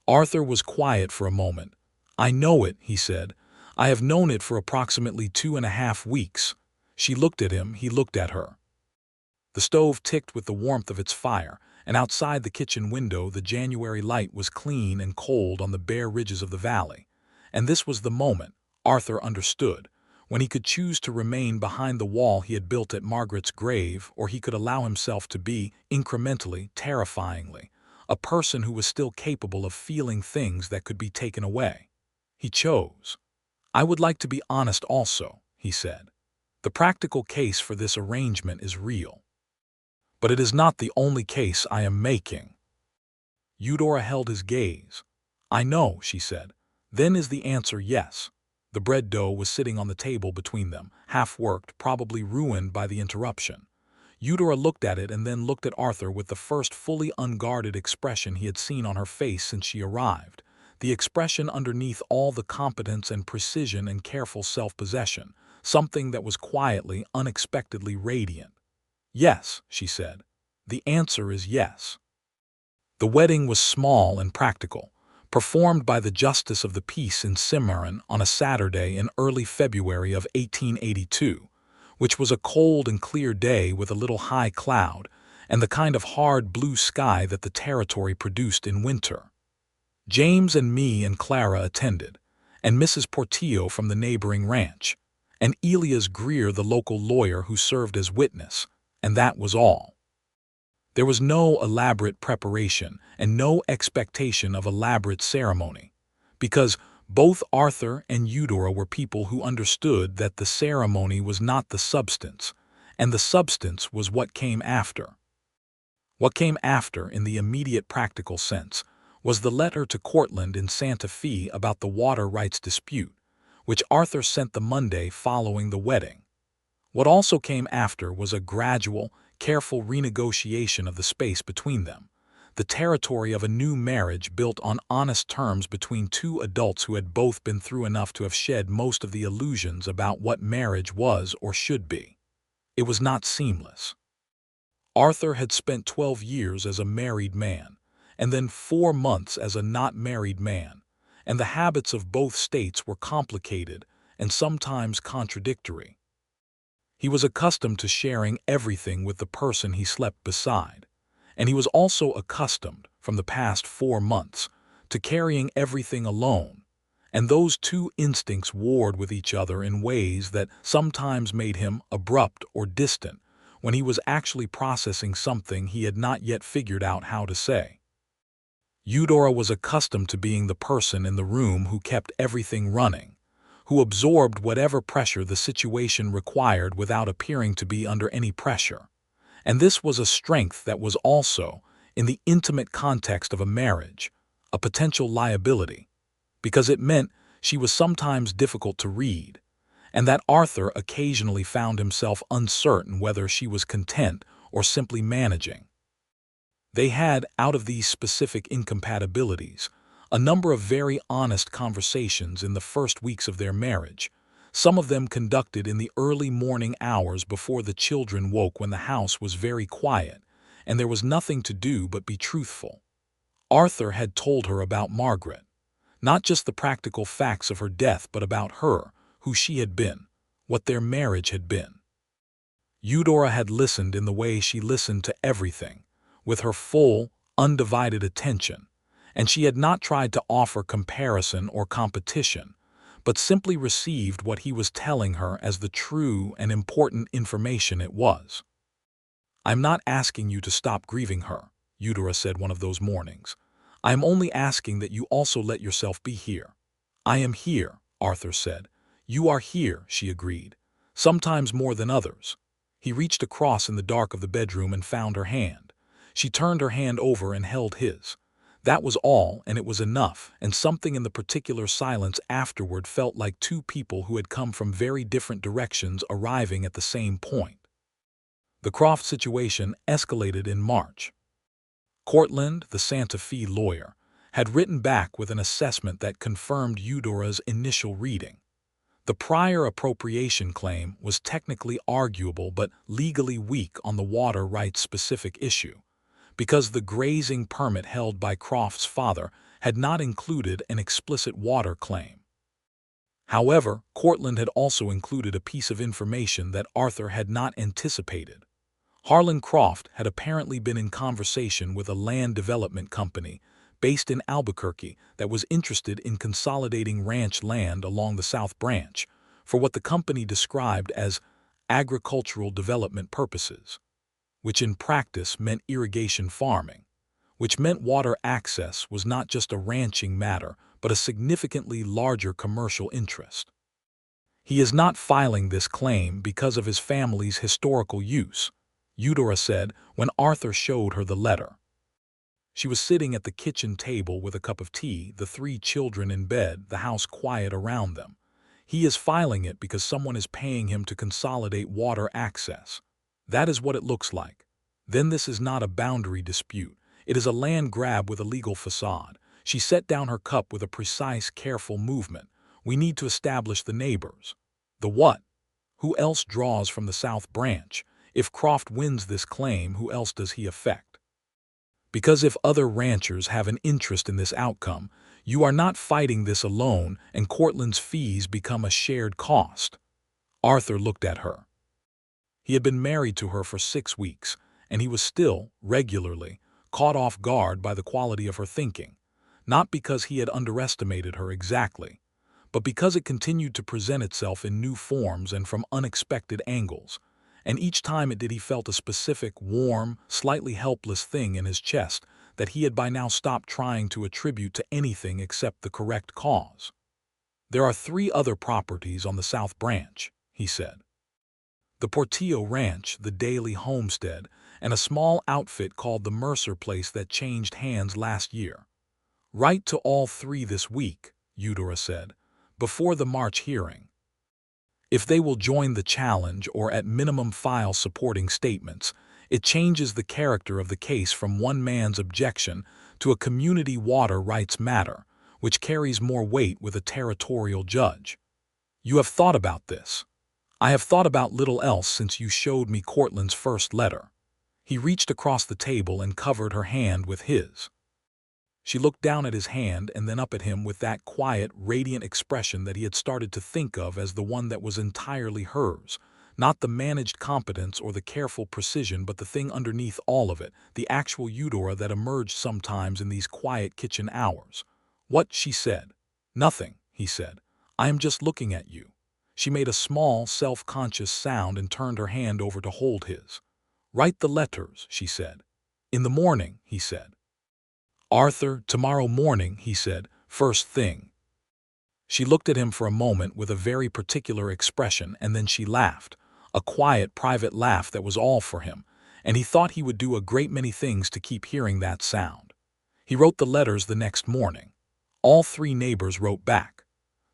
Arthur was quiet for a moment. "I know it," he said. "I have known it for approximately 2.5 weeks." She looked at him, he looked at her. The stove ticked with the warmth of its fire, and outside the kitchen window the January light was clean and cold on the bare ridges of the valley. And this was the moment, Arthur understood, when he could choose to remain behind the wall he had built at Margaret's grave, or he could allow himself to be, incrementally, terrifyingly, a person who was still capable of feeling things that could be taken away. He chose. "I would like to be honest also," he said. "The practical case for this arrangement is real. But it is not the only case I am making." Eudora held his gaze. "I know," she said. "Then is the answer yes?" The bread dough was sitting on the table between them, half-worked, probably ruined by the interruption. Eudora looked at it and then looked at Arthur with the first fully unguarded expression he had seen on her face since she arrived, the expression underneath all the competence and precision and careful self-possession, something that was quietly, unexpectedly radiant. "Yes," she said. "The answer is yes." The wedding was small and practical, performed by the Justice of the Peace in Cimarron on a Saturday in early February of 1882, which was a cold and clear day with a little high cloud and the kind of hard blue sky that the territory produced in winter. James and me and Clara attended, and Mrs. Portillo from the neighboring ranch, and Elias Greer, the local lawyer who served as witness, and that was all. There was no elaborate preparation and no expectation of elaborate ceremony, because both Arthur and Eudora were people who understood that the ceremony was not the substance, and the substance was what came after. What came after, in the immediate practical sense, was the letter to Cortland in Santa Fe about the water rights dispute, which Arthur sent the Monday following the wedding. What also came after was a gradual, careful renegotiation of the space between them, the territory of a new marriage built on honest terms between two adults who had both been through enough to have shed most of the illusions about what marriage was or should be. It was not seamless. Arthur had spent 12 years as a married man, and then 4 months as a not married man, and the habits of both states were complicated and sometimes contradictory. He was accustomed to sharing everything with the person he slept beside, and he was also accustomed, from the past 4 months, to carrying everything alone, and those two instincts warred with each other in ways that sometimes made him abrupt or distant when he was actually processing something he had not yet figured out how to say. Eudora was accustomed to being the person in the room who kept everything running, who absorbed whatever pressure the situation required without appearing to be under any pressure. And this was a strength that was also, in the intimate context of a marriage, a potential liability, because it meant she was sometimes difficult to read, and that Arthur occasionally found himself uncertain whether she was content or simply managing. They had, out of these specific incompatibilities, a number of very honest conversations in the first weeks of their marriage, some of them conducted in the early morning hours before the children woke, when the house was very quiet, and there was nothing to do but be truthful. Arthur had told her about Margaret, not just the practical facts of her death, but about her, who she had been, what their marriage had been. Eudora had listened in the way she listened to everything, with her full, undivided attention, and she had not tried to offer comparison or competition, but simply received what he was telling her as the true and important information it was. "I'm not asking you to stop grieving her," Eudora said one of those mornings. "I am only asking that you also let yourself be here." "I am here," Arthur said. "You are here," she agreed, "sometimes more than others." He reached across in the dark of the bedroom and found her hand. She turned her hand over and held his. That was all, and it was enough, and something in the particular silence afterward felt like two people who had come from very different directions arriving at the same point. The Croft situation escalated in March. Cortland, the Santa Fe lawyer, had written back with an assessment that confirmed Eudora's initial reading. The prior appropriation claim was technically arguable but legally weak on the water rights-specific issue, because the grazing permit held by Croft's father had not included an explicit water claim. However, Cortland had also included a piece of information that Arthur had not anticipated. Harlan Croft had apparently been in conversation with a land development company based in Albuquerque that was interested in consolidating ranch land along the South Branch for what the company described as agricultural development purposes, which in practice meant irrigation farming, which meant water access was not just a ranching matter but a significantly larger commercial interest. He is not filing this claim because of his family's historical use, Eudora said when Arthur showed her the letter. She was sitting at the kitchen table with a cup of tea, the three children in bed, the house quiet around them. He is filing it because someone is paying him to consolidate water access. That is what it looks like. Then this is not a boundary dispute. It is a land grab with a legal facade. She set down her cup with a precise, careful movement. We need to establish the neighbors. The what? Who else draws from the South Branch? If Croft wins this claim, who else does he affect? Because if other ranchers have an interest in this outcome, you are not fighting this alone, and Cortland's fees become a shared cost. Arthur looked at her. He had been married to her for 6 weeks, and he was still, regularly, caught off guard by the quality of her thinking, not because he had underestimated her exactly, but because it continued to present itself in new forms and from unexpected angles. And each time it did, he felt a specific, warm, slightly helpless thing in his chest that he had by now stopped trying to attribute to anything except the correct cause. There are 3 other properties on the South Branch, he said. The Portillo Ranch, the Daly Homestead, and a small outfit called the Mercer Place that changed hands last year. Write to all 3 this week, Eudora said, before the March hearing. If they will join the challenge or at minimum file supporting statements, it changes the character of the case from one man's objection to a community water rights matter, which carries more weight with a territorial judge. You have thought about this. I have thought about little else since you showed me Cortland's first letter. He reached across the table and covered her hand with his. She looked down at his hand and then up at him with that quiet, radiant expression that he had started to think of as the one that was entirely hers, not the managed competence or the careful precision, but the thing underneath all of it, the actual Eudora that emerged sometimes in these quiet kitchen hours. What? She said. Nothing, he said. I am just looking at you. She made a small, self-conscious sound and turned her hand over to hold his. Write the letters, she said. In the morning, he said. Arthur, tomorrow morning, he said, first thing. She looked at him for a moment with a very particular expression, and then she laughed, a quiet, private laugh that was all for him, and he thought he would do a great many things to keep hearing that sound. He wrote the letters the next morning. All 3 neighbors wrote back.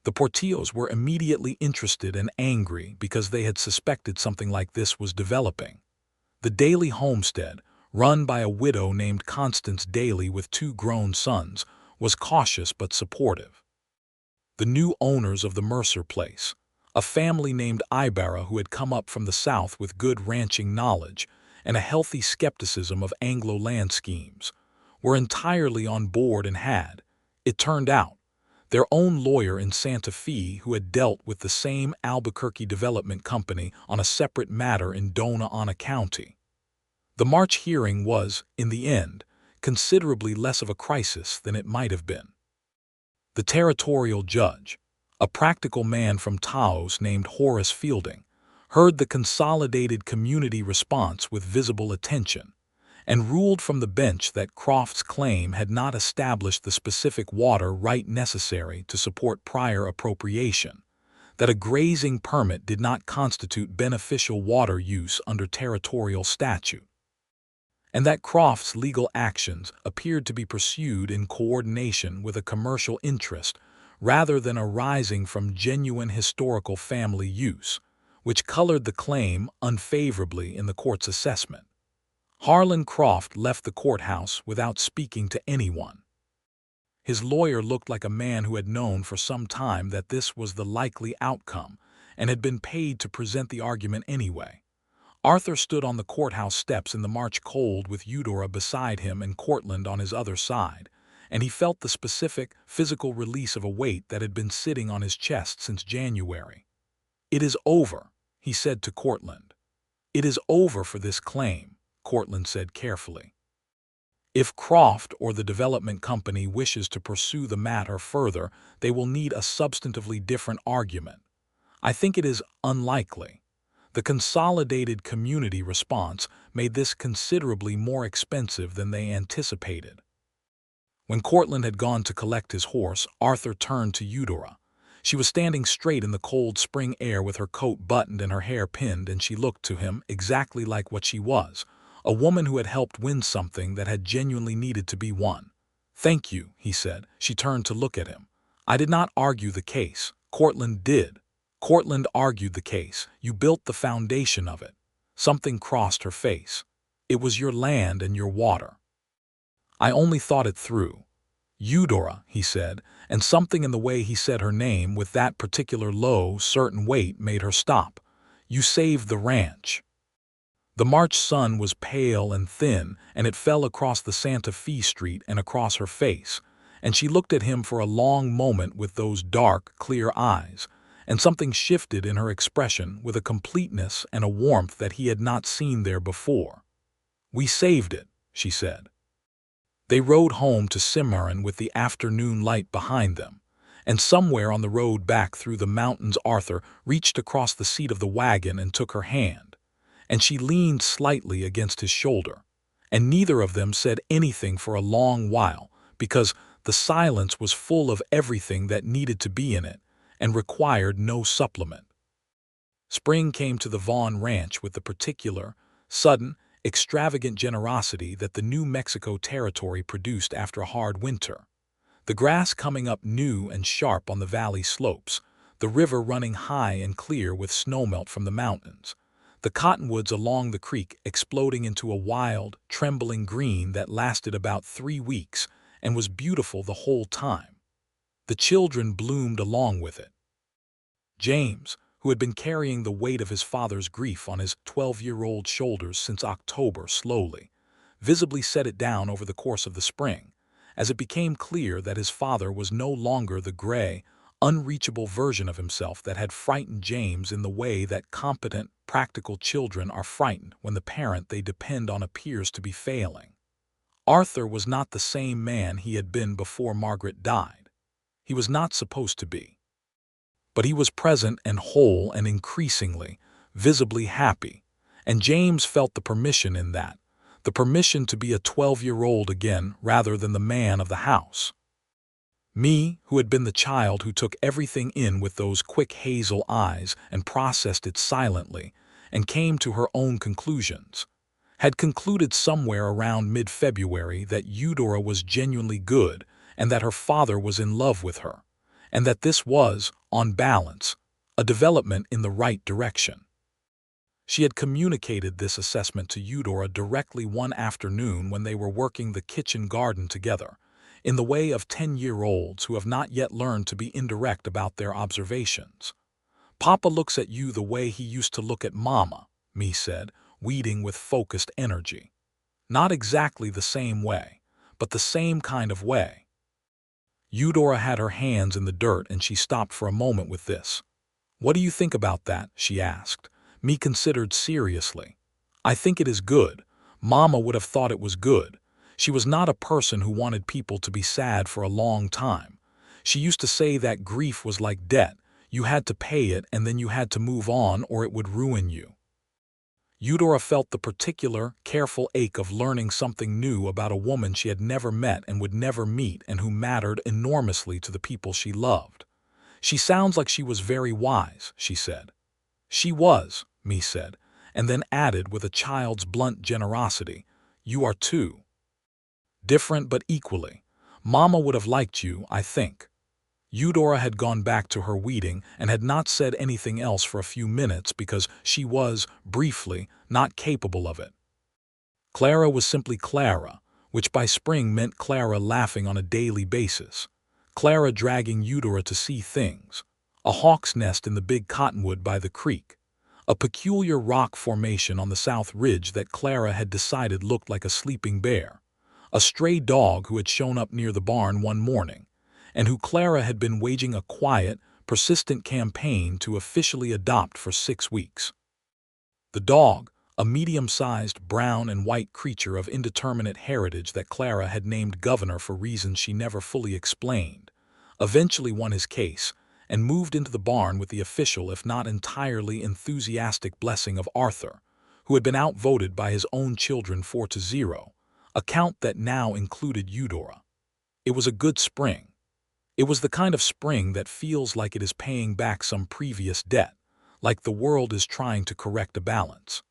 The Portillos were immediately interested and angry because they had suspected something like this was developing. The Daly homestead, run by a widow named Constance Daly with 2 grown sons, was cautious but supportive. The new owners of the Mercer Place, a family named Ibarra who had come up from the South with good ranching knowledge and a healthy skepticism of Anglo land schemes, were entirely on board and had, it turned out, their own lawyer in Santa Fe who had dealt with the same Albuquerque development company on a separate matter in Dona Ana County. The March hearing was, in the end, considerably less of a crisis than it might have been. The territorial judge, a practical man from Taos named Horace Fielding, heard the consolidated community response with visible attention, and ruled from the bench that Croft's claim had not established the specific water right necessary to support prior appropriation, that a grazing permit did not constitute beneficial water use under territorial statute. and that Croft's legal actions appeared to be pursued in coordination with a commercial interest rather than arising from genuine historical family use, which colored the claim unfavorably in the court's assessment. Harlan Croft left the courthouse without speaking to anyone. His lawyer looked like a man who had known for some time that this was the likely outcome and had been paid to present the argument anyway. Arthur stood on the courthouse steps in the March cold with Eudora beside him and Cortland on his other side, and he felt the specific, physical release of a weight that had been sitting on his chest since January. "It is over," he said to Cortland. "It is over for this claim," Cortland said carefully. "If Croft or the development company wishes to pursue the matter further, they will need a substantively different argument. I think it is unlikely. The consolidated community response made this considerably more expensive than they anticipated." When Cortland had gone to collect his horse, Arthur turned to Eudora. She was standing straight in the cold spring air with her coat buttoned and her hair pinned, and she looked to him exactly like what she was, a woman who had helped win something that had genuinely needed to be won. "Thank you," he said. She turned to look at him. "I did not argue the case. Cortland did." "Cortland argued the case. You built the foundation of it." Something crossed her face. "It was your land and your water." "I only thought it through." "Eudora," he said, and something in the way he said her name with that particular low, certain weight made her stop. "You saved the ranch." The March sun was pale and thin, and it fell across the Santa Fe street and across her face, and she looked at him for a long moment with those dark, clear eyes, and something shifted in her expression with a completeness and a warmth that he had not seen there before. "We saved it," she said. They rode home to Cimarron with the afternoon light behind them, and somewhere on the road back through the mountains Arthur reached across the seat of the wagon and took her hand, and she leaned slightly against his shoulder, and neither of them said anything for a long while because the silence was full of everything that needed to be in it and required no supplement. Spring came to the Vaughn ranch with the particular, sudden, extravagant generosity that the New Mexico territory produced after a hard winter. The grass coming up new and sharp on the valley slopes, the river running high and clear with snowmelt from the mountains, the cottonwoods along the creek exploding into a wild, trembling green that lasted about 3 weeks and was beautiful the whole time. The children bloomed along with it. James, who had been carrying the weight of his father's grief on his 12-year-old shoulders since October, slowly, visibly set it down over the course of the spring, as it became clear that his father was no longer the gray, unreachable version of himself that had frightened James in the way that competent, practical children are frightened when the parent they depend on appears to be failing. Arthur was not the same man he had been before Margaret died. He was not supposed to be. But he was present and whole and increasingly, visibly happy, and James felt the permission in that, the permission to be a 12-year-old again rather than the man of the house. Me, who had been the child who took everything in with those quick hazel eyes and processed it silently and came to her own conclusions, had concluded somewhere around mid-February that Eudora was genuinely good and that her father was in love with her, and that this was, on balance, a development in the right direction. She had communicated this assessment to Eudora directly one afternoon when they were working the kitchen garden together, in the way of 10-year-olds who have not yet learned to be indirect about their observations. "Papa looks at you the way he used to look at Mama," Me said, weeding with focused energy. "Not exactly the same way, but the same kind of way." Eudora had her hands in the dirt and she stopped for a moment with this. "What do you think about that?" she asked. Me considered seriously. "I think it is good. Mama would have thought it was good. She was not a person who wanted people to be sad for a long time. She used to say that grief was like debt. You had to pay it and then you had to move on or it would ruin you." Eudora felt the particular, careful ache of learning something new about a woman she had never met and would never meet and who mattered enormously to the people she loved. "She sounds like she was very wise," she said. "She was," Me said, and then added with a child's blunt generosity, You are too. Different but equally. Mama would have liked you, I think." Eudora had gone back to her weeding and had not said anything else for a few minutes because she was, briefly, not capable of it. Clara was simply Clara, which by spring meant Clara laughing on a daily basis. Clara dragging Eudora to see things. A hawk's nest in the big cottonwood by the creek. A peculiar rock formation on the south ridge that Clara had decided looked like a sleeping bear. A stray dog who had shown up near the barn one morning, and who Clara had been waging a quiet, persistent campaign to officially adopt for 6 weeks. The dog, a medium-sized brown and white creature of indeterminate heritage that Clara had named Governor for reasons she never fully explained, eventually won his case and moved into the barn with the official if not entirely enthusiastic blessing of Arthur, who had been outvoted by his own children 4-0, a count that now included Eudora. It was a good spring. It was the kind of spring that feels like it is paying back some previous debt, like the world is trying to correct a balance.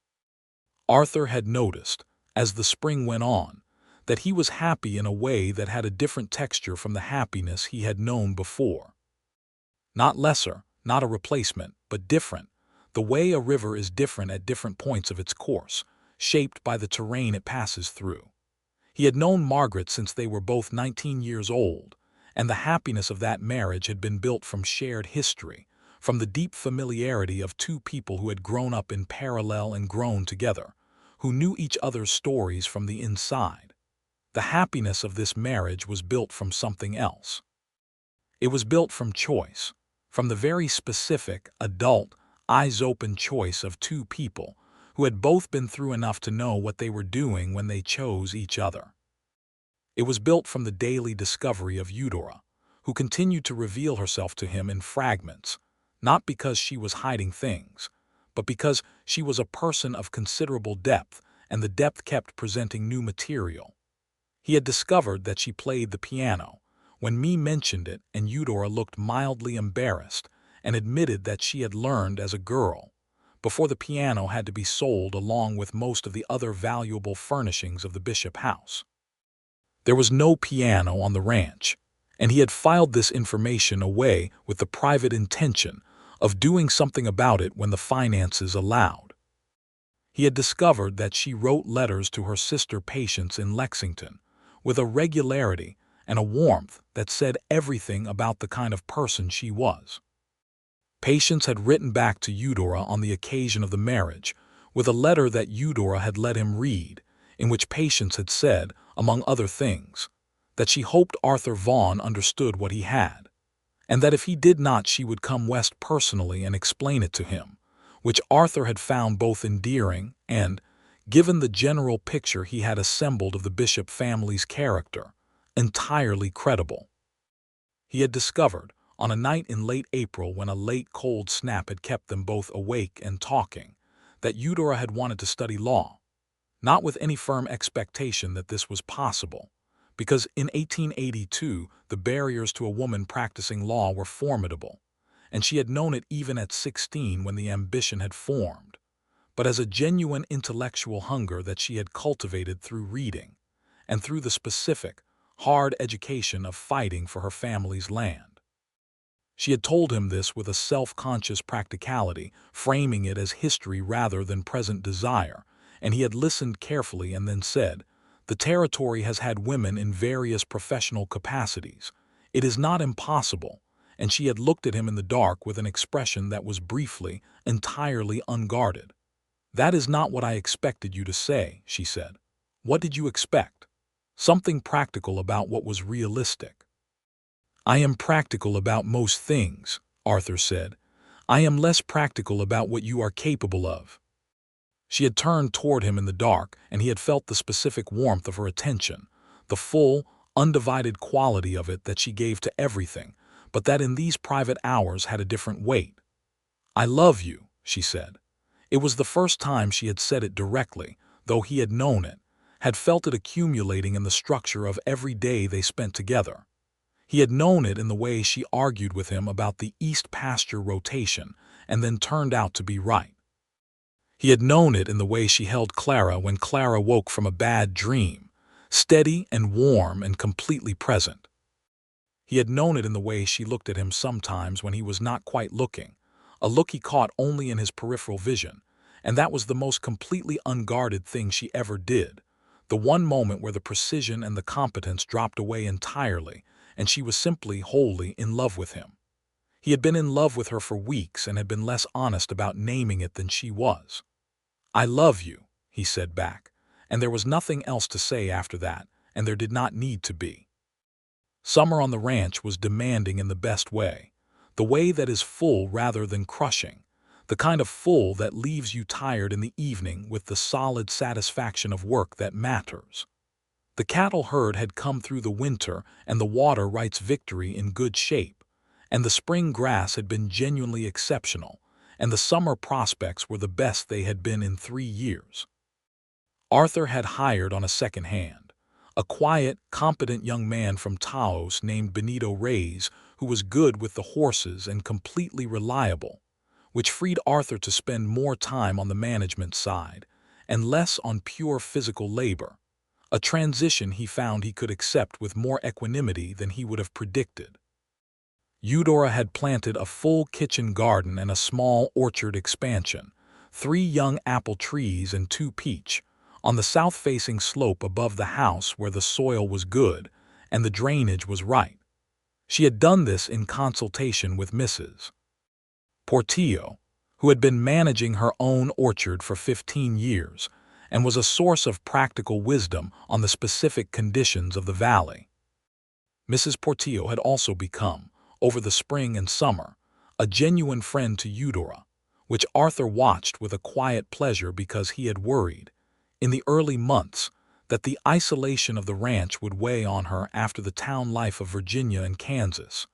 Arthur had noticed, as the spring went on, that he was happy in a way that had a different texture from the happiness he had known before. Not lesser, not a replacement, but different, the way a river is different at different points of its course, shaped by the terrain it passes through. He had known Margaret since they were both 19 years old, and the happiness of that marriage had been built from shared history, from the deep familiarity of two people who had grown up in parallel and grown together, who knew each other's stories from the inside. The happiness of this marriage was built from something else. It was built from choice, from the very specific, adult, eyes-open choice of two people who had both been through enough to know what they were doing when they chose each other. It was built from the daily discovery of Eudora, who continued to reveal herself to him in fragments, not because she was hiding things, but because she was a person of considerable depth, and the depth kept presenting new material. He had discovered that she played the piano, when me mentioned it, and Eudora looked mildly embarrassed and admitted that she had learned as a girl, before the piano had to be sold along with most of the other valuable furnishings of the Bishop house. There was no piano on the ranch, and he had filed this information away with the private intention of doing something about it when the finances allowed. He had discovered that she wrote letters to her sister patients in Lexington with a regularity and a warmth that said everything about the kind of person she was. Patience had written back to Eudora on the occasion of the marriage with a letter that Eudora had let him read, in which Patience had said, among other things, that she hoped Arthur Vaughn understood what he had, and that if he did not she would come west personally and explain it to him, which Arthur had found both endearing and, given the general picture he had assembled of the Bishop family's character, entirely credible. He had discovered, on a night in late April when a late cold snap had kept them both awake and talking, that Eudora had wanted to study law, not with any firm expectation that this was possible, because in 1882 the barriers to a woman practicing law were formidable, and she had known it even at 16 when the ambition had formed, but as a genuine intellectual hunger that she had cultivated through reading, and through the specific, hard education of fighting for her family's land. She had told him this with a self-conscious practicality, framing it as history rather than present desire, and he had listened carefully and then said, "The territory has had women in various professional capacities. It is not impossible," and she had looked at him in the dark with an expression that was briefly, entirely unguarded. "That is not what I expected you to say," she said. "What did you expect?" "Something practical about what was realistic." "I am practical about most things," Arthur said. "I am less practical about what you are capable of." She had turned toward him in the dark, and he had felt the specific warmth of her attention, the full, undivided quality of it that she gave to everything, but that in these private hours had a different weight. "I love you," she said. It was the first time she had said it directly, though he had known it, had felt it accumulating in the structure of every day they spent together. He had known it in the way she argued with him about the east pasture rotation and then turned out to be right. He had known it in the way she held Clara when Clara woke from a bad dream, steady and warm and completely present. He had known it in the way she looked at him sometimes when he was not quite looking, a look he caught only in his peripheral vision, and that was the most completely unguarded thing she ever did, the one moment where the precision and the competence dropped away entirely, and she was simply wholly in love with him. He had been in love with her for weeks and had been less honest about naming it than she was. "I love you," he said back, and there was nothing else to say after that, and there did not need to be. Summer on the ranch was demanding in the best way, the way that is full rather than crushing, the kind of full that leaves you tired in the evening with the solid satisfaction of work that matters. The cattle herd had come through the winter and the water rights victory in good shape, and the spring grass had been genuinely exceptional, and the summer prospects were the best they had been in 3 years. Arthur had hired on a second hand a quiet, competent young man from Taos named Benito Reyes, who was good with the horses and completely reliable, which freed Arthur to spend more time on the management side and less on pure physical labor, a transition he found he could accept with more equanimity than he would have predicted. Eudora had planted a full kitchen garden and a small orchard expansion, 3 young apple trees and 2 peach, on the south-facing slope above the house where the soil was good and the drainage was right. She had done this in consultation with Mrs. Portillo, who had been managing her own orchard for 15 years and was a source of practical wisdom on the specific conditions of the valley. Mrs. Portillo had also become, over the spring and summer, a genuine friend to Eudora, which Arthur watched with a quiet pleasure because he had worried, in the early months, that the isolation of the ranch would weigh on her after the town life of Virginia and Kansas.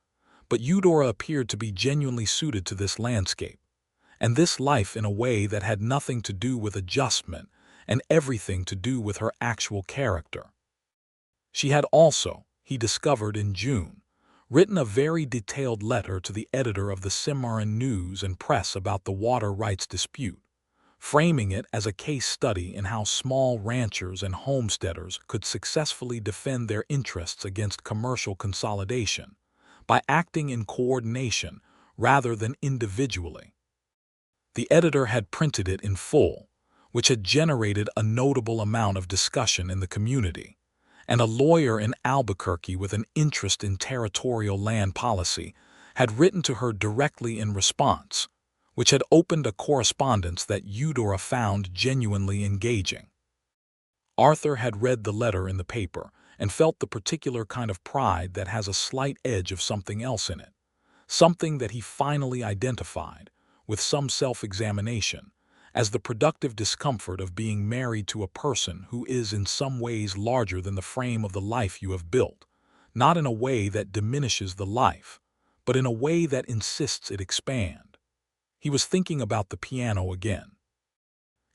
But Eudora appeared to be genuinely suited to this landscape, and this life in a way that had nothing to do with adjustment and everything to do with her actual character. She had also, he discovered in June, written a very detailed letter to the editor of the Cimarron News and Press about the water rights dispute, framing it as a case study in how small ranchers and homesteaders could successfully defend their interests against commercial consolidation by acting in coordination rather than individually. The editor had printed it in full, which had generated a notable amount of discussion in the community, and a lawyer in Albuquerque with an interest in territorial land policy had written to her directly in response, which had opened a correspondence that Eudora found genuinely engaging. Arthur had read the letter in the paper and felt the particular kind of pride that has a slight edge of something else in it, something that he finally identified, with some self-examination, as the productive discomfort of being married to a person who is in some ways larger than the frame of the life you have built, not in a way that diminishes the life, but in a way that insists it expand. He was thinking about the piano again.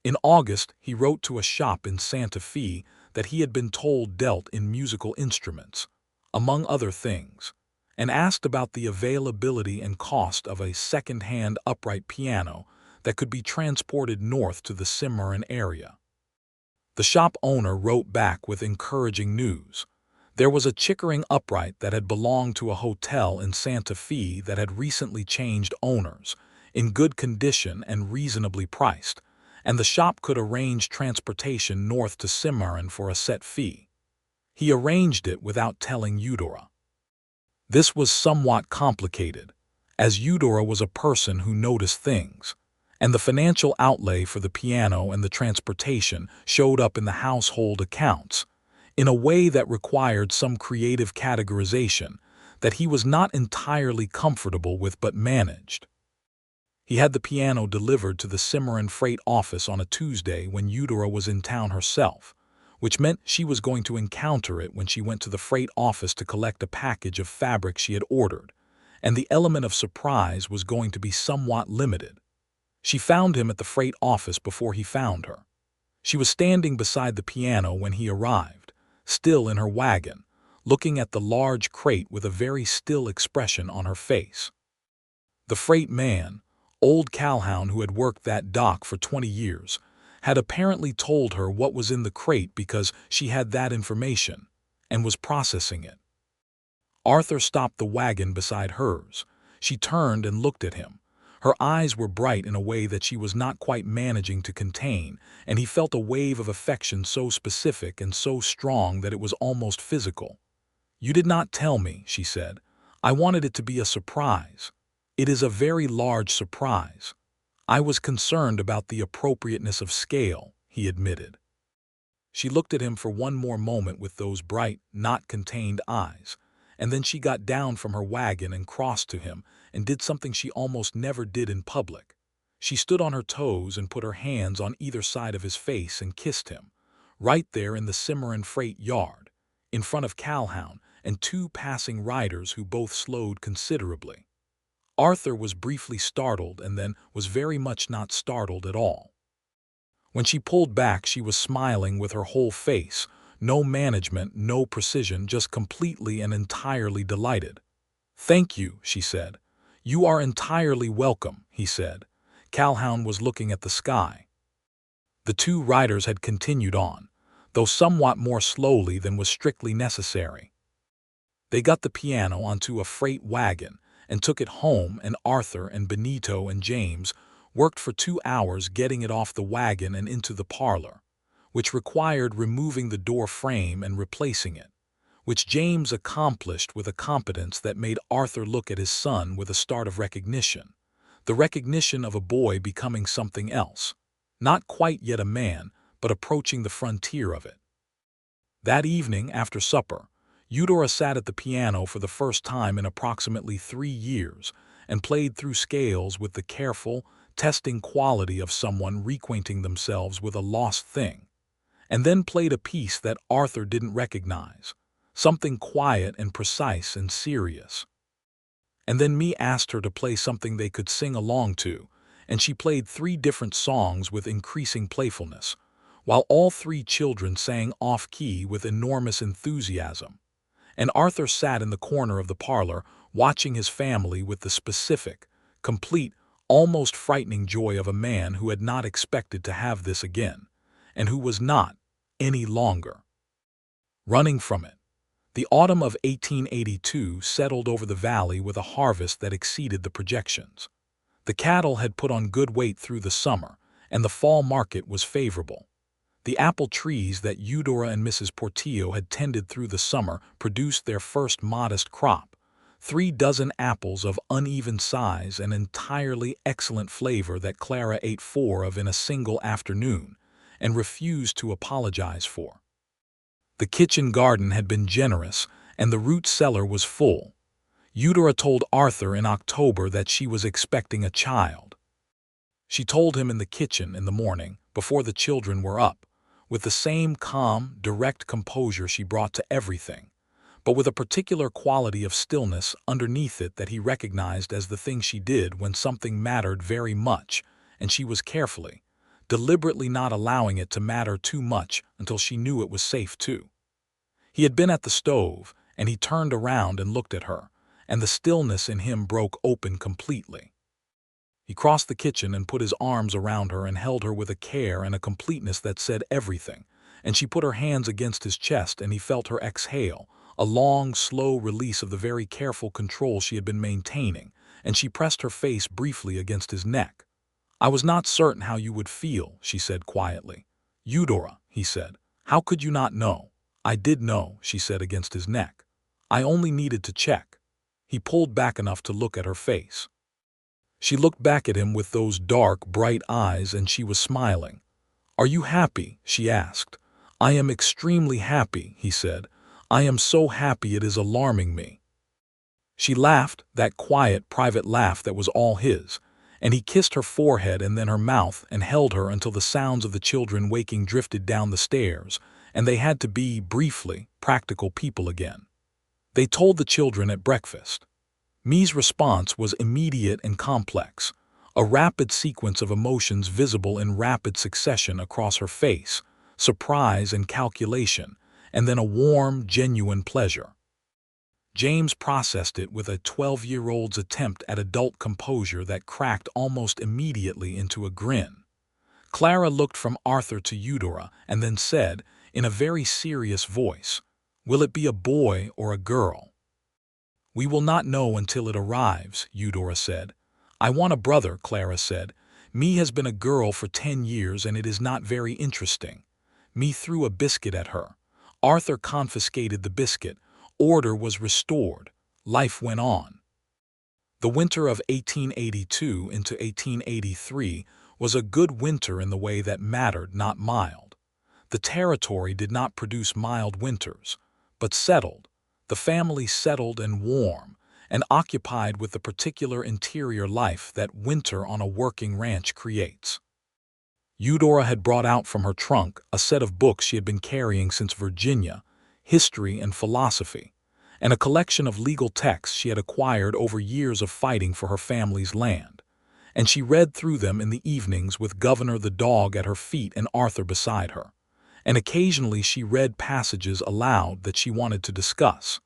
In August, he wrote to a shop in Santa Fe that he had been told dealt in musical instruments, among other things, and asked about the availability and cost of a second-hand upright piano that could be transported north to the Cimarron area. The shop owner wrote back with encouraging news. There was a Chickering upright that had belonged to a hotel in Santa Fe that had recently changed owners, in good condition and reasonably priced, and the shop could arrange transportation north to Cimarron for a set fee. He arranged it without telling Eudora. This was somewhat complicated, as Eudora was a person who noticed things, and the financial outlay for the piano and the transportation showed up in the household accounts, in a way that required some creative categorization that he was not entirely comfortable with but managed. He had the piano delivered to the Cimarron freight office on a Tuesday when Eudora was in town herself, which meant she was going to encounter it when she went to the freight office to collect a package of fabric she had ordered, and the element of surprise was going to be somewhat limited. She found him at the freight office before he found her. She was standing beside the piano when he arrived, still in her wagon, looking at the large crate with a very still expression on her face. The freight man, Old Calhoun, who had worked that dock for 20 years, had apparently told her what was in the crate because she had that information and was processing it. Arthur stopped the wagon beside hers. She turned and looked at him. Her eyes were bright in a way that she was not quite managing to contain, and he felt a wave of affection so specific and so strong that it was almost physical. "You did not tell me," she said. "I wanted it to be a surprise. It is a very large surprise." "I was concerned about the appropriateness of scale," he admitted. She looked at him for one more moment with those bright, not contained eyes, and then she got down from her wagon and crossed to him and did something she almost never did in public. She stood on her toes and put her hands on either side of his face and kissed him, right there in the Cimarron freight yard, in front of Calhoun and two passing riders who both slowed considerably. Arthur was briefly startled and then was very much not startled at all. When she pulled back, she was smiling with her whole face, no management, no precision, just completely and entirely delighted. "Thank you," she said. "You are entirely welcome," he said. Calhoun was looking at the sky. The two riders had continued on, though somewhat more slowly than was strictly necessary. They got the piano onto a freight wagon and took it home, and Arthur and Benito and James worked for 2 hours getting it off the wagon and into the parlor, which required removing the door frame and replacing it, which James accomplished with a competence that made Arthur look at his son with a start of recognition, the recognition of a boy becoming something else, not quite yet a man, but approaching the frontier of it. That evening, after supper, Eudora sat at the piano for the first time in approximately 3 years and played through scales with the careful, testing quality of someone reacquainting themselves with a lost thing, and then played a piece that Arthur didn't recognize, something quiet and precise and serious. And then Me asked her to play something they could sing along to, and she played 3 different songs with increasing playfulness, while all 3 children sang off-key with enormous enthusiasm. And Arthur sat in the corner of the parlor, watching his family with the specific, complete, almost frightening joy of a man who had not expected to have this again, and who was not, any longer, running from it. The autumn of 1882 settled over the valley with a harvest that exceeded the projections. The cattle had put on good weight through the summer, and the fall market was favorable. The apple trees that Eudora and Mrs. Portillo had tended through the summer produced their first modest crop, 3 dozen apples of uneven size and entirely excellent flavor that Clara ate 4 of in a single afternoon and refused to apologize for. The kitchen garden had been generous, and the root cellar was full. Eudora told Arthur in October that she was expecting a child. She told him in the kitchen in the morning, before the children were up, with the same calm, direct composure she brought to everything, but with a particular quality of stillness underneath it that he recognized as the thing she did when something mattered very much, and she was carefully, deliberately not allowing it to matter too much until she knew it was safe too. He had been at the stove, and he turned around and looked at her, and the stillness in him broke open completely. He crossed the kitchen and put his arms around her and held her with a care and a completeness that said everything, and she put her hands against his chest and he felt her exhale, a long, slow release of the very careful control she had been maintaining, and she pressed her face briefly against his neck. "I was not certain how you would feel," she said quietly. "Eudora," he said, "how could you not know?" "I did know," she said against his neck. "I only needed to check." He pulled back enough to look at her face. She looked back at him with those dark, bright eyes, and she was smiling. "Are you happy?" she asked. "I am extremely happy," he said. "I am so happy it is alarming me." She laughed, that quiet, private laugh that was all his, and he kissed her forehead and then her mouth and held her until the sounds of the children waking drifted down the stairs, and they had to be, briefly, practical people again. They told the children at breakfast. Me's response was immediate and complex, a rapid sequence of emotions visible in rapid succession across her face, surprise and calculation, and then a warm, genuine pleasure. James processed it with a 12-year-old's attempt at adult composure that cracked almost immediately into a grin. Clara looked from Arthur to Eudora and then said, in a very serious voice, "Will it be a boy or a girl?" "We will not know until it arrives," Eudora said. "I want a brother," Clara said. "Me has been a girl for 10 years and it is not very interesting." Me threw a biscuit at her. Arthur confiscated the biscuit. Order was restored. Life went on. The winter of 1882 into 1883 was a good winter in the way that mattered, not mild. The territory did not produce mild winters, but settled. The family settled and warm, and occupied with the particular interior life that winter on a working ranch creates. Eudora had brought out from her trunk a set of books she had been carrying since Virginia, history and philosophy, and a collection of legal texts she had acquired over years of fighting for her family's land. And she read through them in the evenings with Governor the dog at her feet and Arthur beside her. And occasionally she read passages aloud that she wanted to discuss.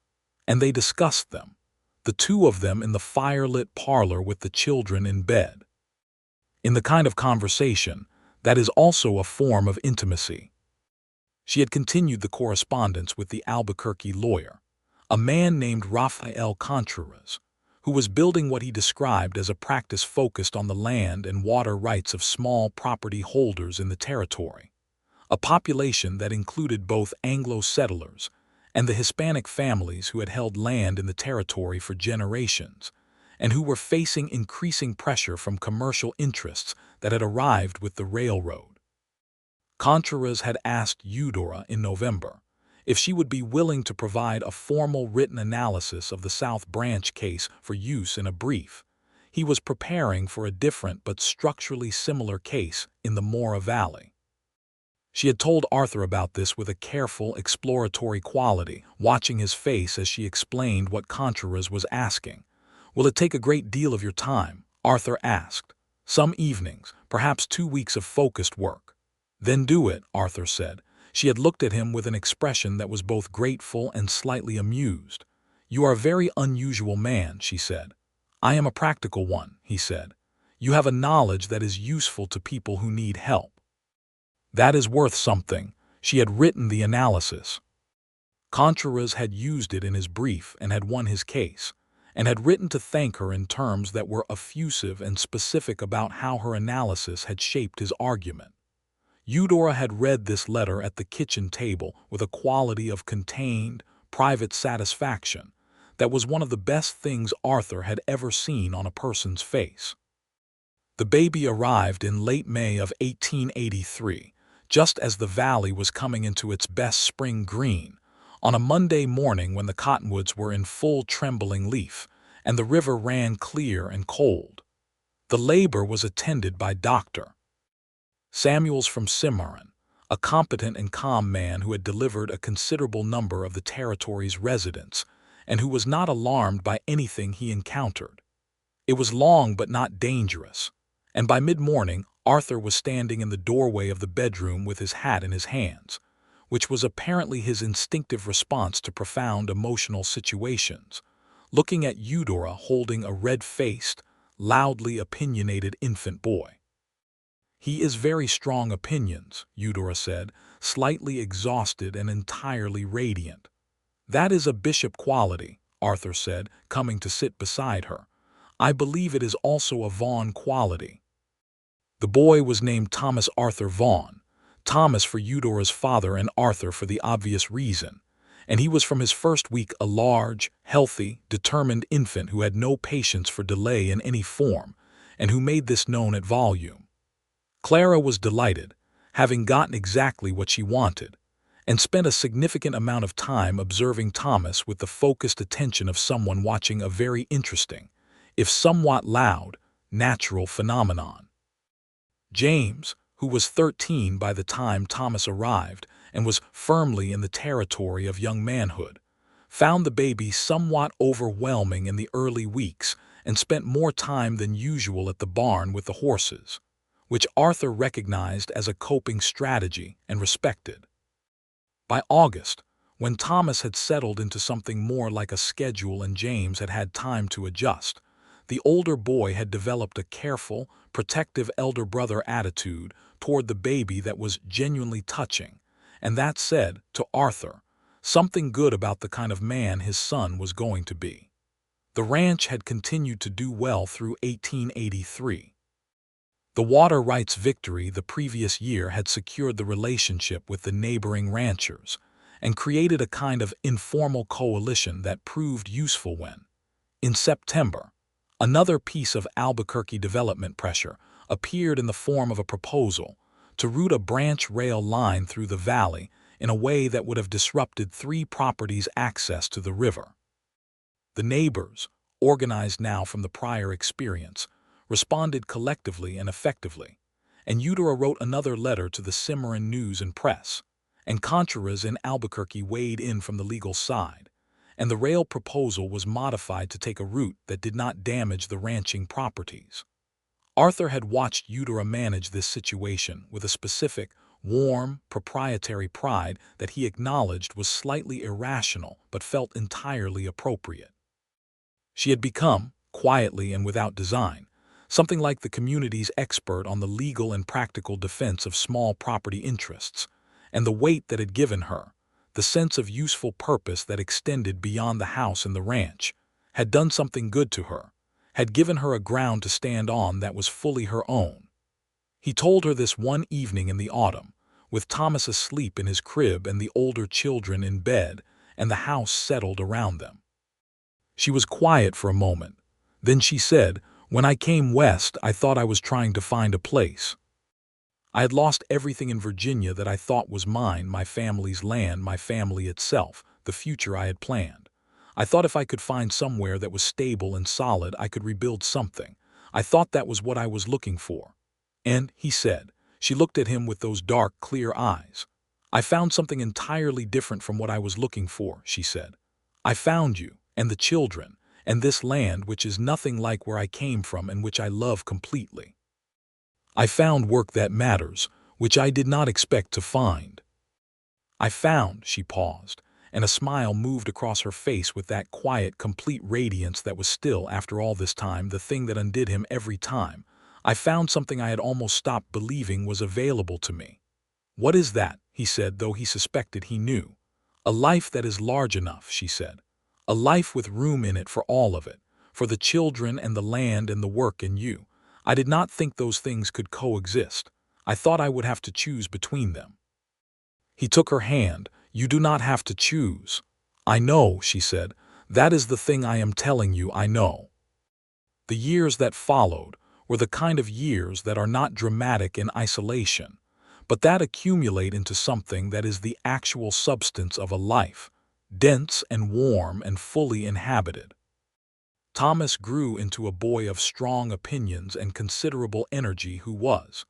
And they discussed them, the two of them in the firelit parlor with the children in bed. In the kind of conversation that is also a form of intimacy. She had continued the correspondence with the Albuquerque lawyer, a man named Rafael Contreras, who was building what he described as a practice focused on the land and water rights of small property holders in the territory, a population that included both Anglo settlers and the Hispanic families who had held land in the territory for generations, and who were facing increasing pressure from commercial interests that had arrived with the railroad. Contreras had asked Eudora in November if she would be willing to provide a formal written analysis of the South Branch case for use in a brief. He was preparing for a different but structurally similar case in the Mora Valley. She had told Arthur about this with a careful, exploratory quality, watching his face as she explained what Contreras was asking. "Will it take a great deal of your time?" Arthur asked. "Some evenings, perhaps 2 weeks of focused work." "Then do it," Arthur said. She had looked at him with an expression that was both grateful and slightly amused. "You are a very unusual man," she said. "I am a practical one," he said. "You have a knowledge that is useful to people who need help." That is worth something. She had written the analysis. Contreras had used it in his brief and had won his case, and had written to thank her in terms that were effusive and specific about how her analysis had shaped his argument. Eudora had read this letter at the kitchen table with a quality of contained, private satisfaction that was one of the best things Arthur had ever seen on a person's face. The baby arrived in late May of 1883, just as the valley was coming into its best spring green, on a Monday morning when the cottonwoods were in full trembling leaf and the river ran clear and cold. The labor was attended by Dr. Samuels from Cimarron, a competent and calm man who had delivered a considerable number of the territory's residents and who was not alarmed by anything he encountered. It was long but not dangerous, and by mid-morning Arthur was standing in the doorway of the bedroom with his hat in his hands, which was apparently his instinctive response to profound emotional situations, looking at Eudora holding a red-faced, loudly opinionated infant boy. "He is very strong opinions," Eudora said, slightly exhausted and entirely radiant. "That is a Bishop quality," Arthur said, coming to sit beside her. "I believe it is also a Vaughn quality." The boy was named Thomas Arthur Vaughn, Thomas for Eudora's father and Arthur for the obvious reason, and he was from his first week a large, healthy, determined infant who had no patience for delay in any form, and who made this known at volume. Clara was delighted, having gotten exactly what she wanted, and spent a significant amount of time observing Thomas with the focused attention of someone watching a very interesting, if somewhat loud, natural phenomenon. James, who was 13 by the time Thomas arrived and was firmly in the territory of young manhood, found the baby somewhat overwhelming in the early weeks and spent more time than usual at the barn with the horses, which Arthur recognized as a coping strategy and respected. By August, When Thomas had settled into something more like a schedule and James had had time to adjust, the older boy had developed a careful, protective elder brother attitude toward the baby that was genuinely touching, and that said, to Arthur, something good about the kind of man his son was going to be. The ranch had continued to do well through 1883. The water rights victory the previous year had secured the relationship with the neighboring ranchers and created a kind of informal coalition that proved useful when, in September, another piece of Albuquerque development pressure appeared in the form of a proposal to route a branch rail line through the valley in a way that would have disrupted 3 properties' access to the river. The neighbors, organized now from the prior experience, responded collectively and effectively, and Eudora wrote another letter to the Cimarron News and Press, and Contreras in Albuquerque weighed in from the legal side, and the rail proposal was modified to take a route that did not damage the ranching properties. Arthur had watched Eudora manage this situation with a specific, warm, proprietary pride that he acknowledged was slightly irrational but felt entirely appropriate. She had become, quietly and without design, something like the community's expert on the legal and practical defense of small property interests, and the weight that had given her, the sense of useful purpose that extended beyond the house and the ranch, had done something good to her, had given her a ground to stand on that was fully her own. He told her this one evening in the autumn, with Thomas asleep in his crib and the older children in bed and the house settled around them. She was quiet for a moment. Then she said, "When I came west, I thought I was trying to find a place. I had lost everything in Virginia that I thought was mine, my family's land, my family itself, the future I had planned. I thought if I could find somewhere that was stable and solid, I could rebuild something. I thought that was what I was looking for." And, he said, she looked at him with those dark, clear eyes. "I found something entirely different from what I was looking for," she said. "I found you, and the children, and this land which is nothing like where I came from and which I love completely. I found work that matters, which I did not expect to find. I found," she paused, and a smile moved across her face with that quiet, complete radiance that was still, after all this time, the thing that undid him every time. "I found something I had almost stopped believing was available to me." "What is that?" he said, though he suspected he knew. "A life that is large enough," she said. "A life with room in it for all of it, for the children and the land and the work and you. I did not think those things could coexist. I thought I would have to choose between them." He took her hand. "You do not have to choose." "I know," she said. "That is the thing I am telling you, I know." The years that followed were the kind of years that are not dramatic in isolation, but that accumulate into something that is the actual substance of a life, dense and warm and fully inhabited. Thomas grew into a boy of strong opinions and considerable energy who was,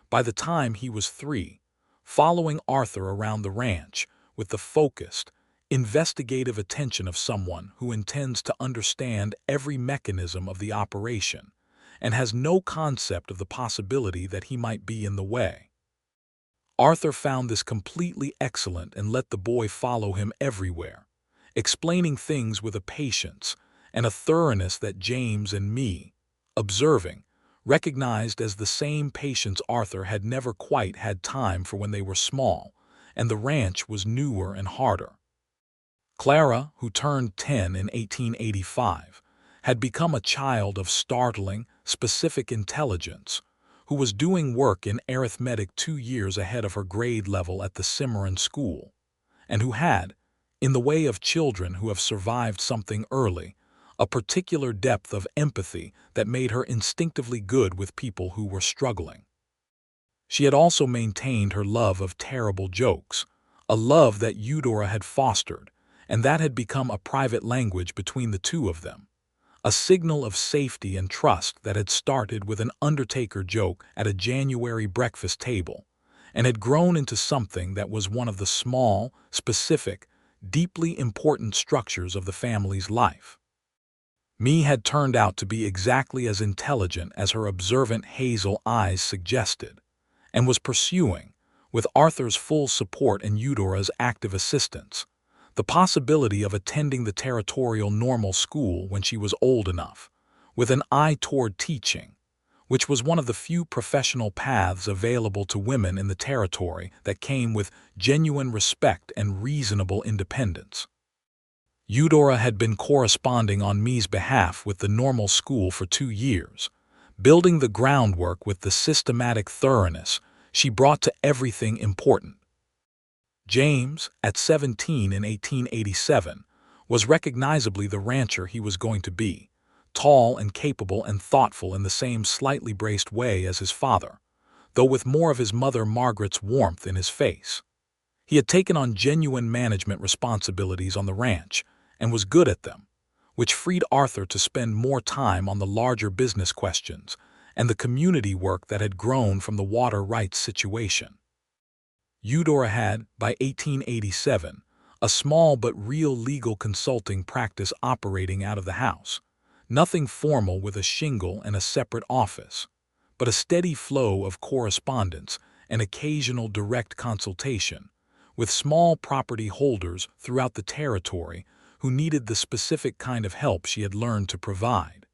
by the time he was 3, following Arthur around the ranch with the focused, investigative attention of someone who intends to understand every mechanism of the operation and has no concept of the possibility that he might be in the way. Arthur found this completely excellent and let the boy follow him everywhere, explaining things with a patience and a thoroughness that James and me, observing, recognized as the same patience Arthur had never quite had time for when they were small, and the ranch was newer and harder. Clara, who turned 10 in 1885, had become a child of startling, specific intelligence, who was doing work in arithmetic 2 years ahead of her grade level at the Cimarron school, and who had, in the way of children who have survived something early, a particular depth of empathy that made her instinctively good with people who were struggling. She had also maintained her love of terrible jokes, a love that Eudora had fostered, and that had become a private language between the two of them, a signal of safety and trust that had started with an undertaker joke at a January breakfast table, and had grown into something that was one of the small, specific, deeply important structures of the family's life. Me had turned out to be exactly as intelligent as her observant hazel eyes suggested, and was pursuing, with Arthur's full support and Eudora's active assistance, the possibility of attending the territorial normal school when she was old enough, with an eye toward teaching, which was one of the few professional paths available to women in the territory that came with genuine respect and reasonable independence. Eudora had been corresponding on Me's behalf with the normal school for 2 years, building the groundwork with the systematic thoroughness she brought to everything important. James, at 17 in 1887, was recognizably the rancher he was going to be, tall and capable and thoughtful in the same slightly braced way as his father, though with more of his mother Margaret's warmth in his face. He had taken on genuine management responsibilities on the ranch and was good at them, which freed Arthur to spend more time on the larger business questions and the community work that had grown from the water rights situation. Eudora had, by 1887, a small but real legal consulting practice operating out of the house. Nothing formal with a shingle and a separate office, but a steady flow of correspondence and occasional direct consultation with small property holders throughout the territory who needed the specific kind of help she had learned to provide.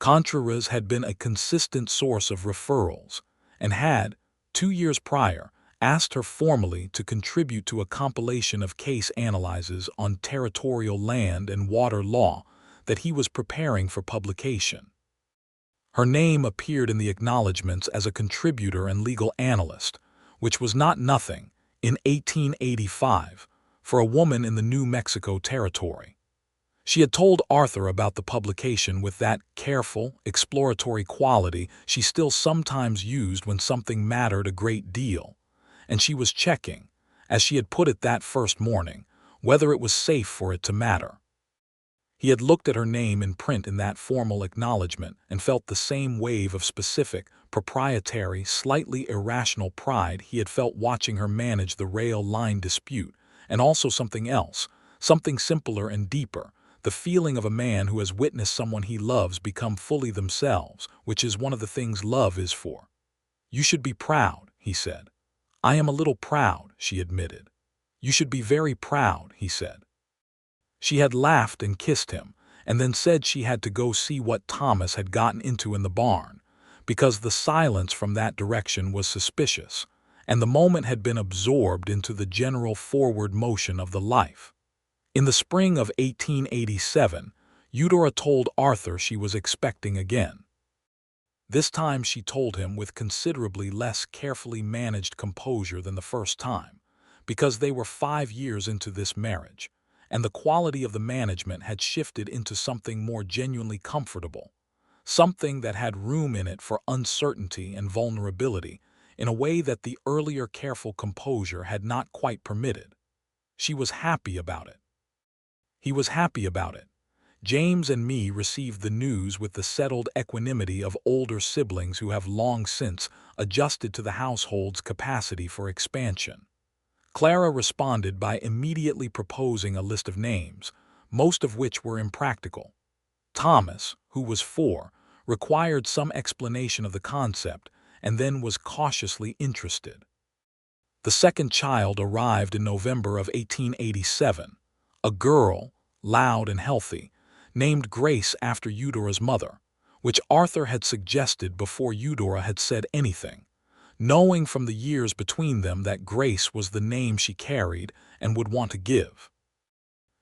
Contreras had been a consistent source of referrals and had, 2 years prior, asked her formally to contribute to a compilation of case analyses on territorial land and water law that he was preparing for publication. Her name appeared in the acknowledgments as a contributor and legal analyst, which was not nothing, in 1885, for a woman in the New Mexico territory. She had told Arthur about the publication with that careful, exploratory quality she still sometimes used when something mattered a great deal, and she was checking, as she had put it that first morning, whether it was safe for it to matter. He had looked at her name in print in that formal acknowledgment and felt the same wave of specific, proprietary, slightly irrational pride he had felt watching her manage the rail line dispute, and also something else, something simpler and deeper, the feeling of a man who has witnessed someone he loves become fully themselves, which is one of the things love is for. "You should be proud," he said. "I am a little proud," she admitted. "You should be very proud," he said. She had laughed and kissed him, and then said she had to go see what Thomas had gotten into in the barn, because the silence from that direction was suspicious, and the moment had been absorbed into the general forward motion of the life. In the spring of 1887, Eudora told Arthur she was expecting again. This time she told him with considerably less carefully managed composure than the first time, because they were 5 years into this marriage, and the quality of the management had shifted into something more genuinely comfortable, something that had room in it for uncertainty and vulnerability in a way that the earlier careful composure had not quite permitted. She was happy about it. He was happy about it. James and me received the news with the settled equanimity of older siblings who have long since adjusted to the household's capacity for expansion. Clara responded by immediately proposing a list of names, most of which were impractical. Thomas, who was 4, required some explanation of the concept and then was cautiously interested. The second child arrived in November of 1887, a girl, loud and healthy, named Grace after Eudora's mother, which Arthur had suggested before Eudora had said anything, knowing from the years between them that Grace was the name she carried and would want to give.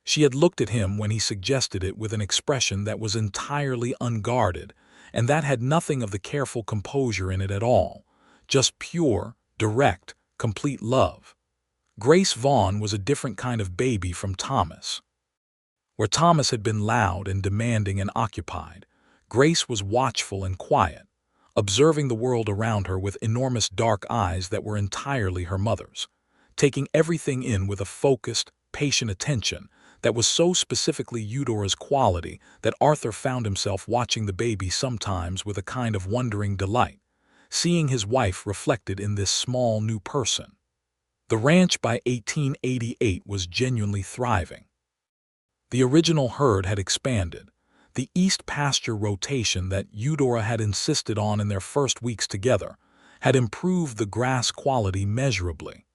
She had looked at him when he suggested it with an expression that was entirely unguarded, and that had nothing of the careful composure in it at all, just pure, direct, complete love. Grace Vaughn was a different kind of baby from Thomas. Where Thomas had been loud and demanding and occupied, Grace was watchful and quiet, observing the world around her with enormous dark eyes that were entirely her mother's, taking everything in with a focused, patient attention that was so specifically Eudora's quality that Arthur found himself watching the baby sometimes with a kind of wondering delight, seeing his wife reflected in this small new person. The ranch by 1888 was genuinely thriving. The original herd had expanded. The east pasture rotation that Eudora had insisted on in their first weeks together had improved the grass quality measurably.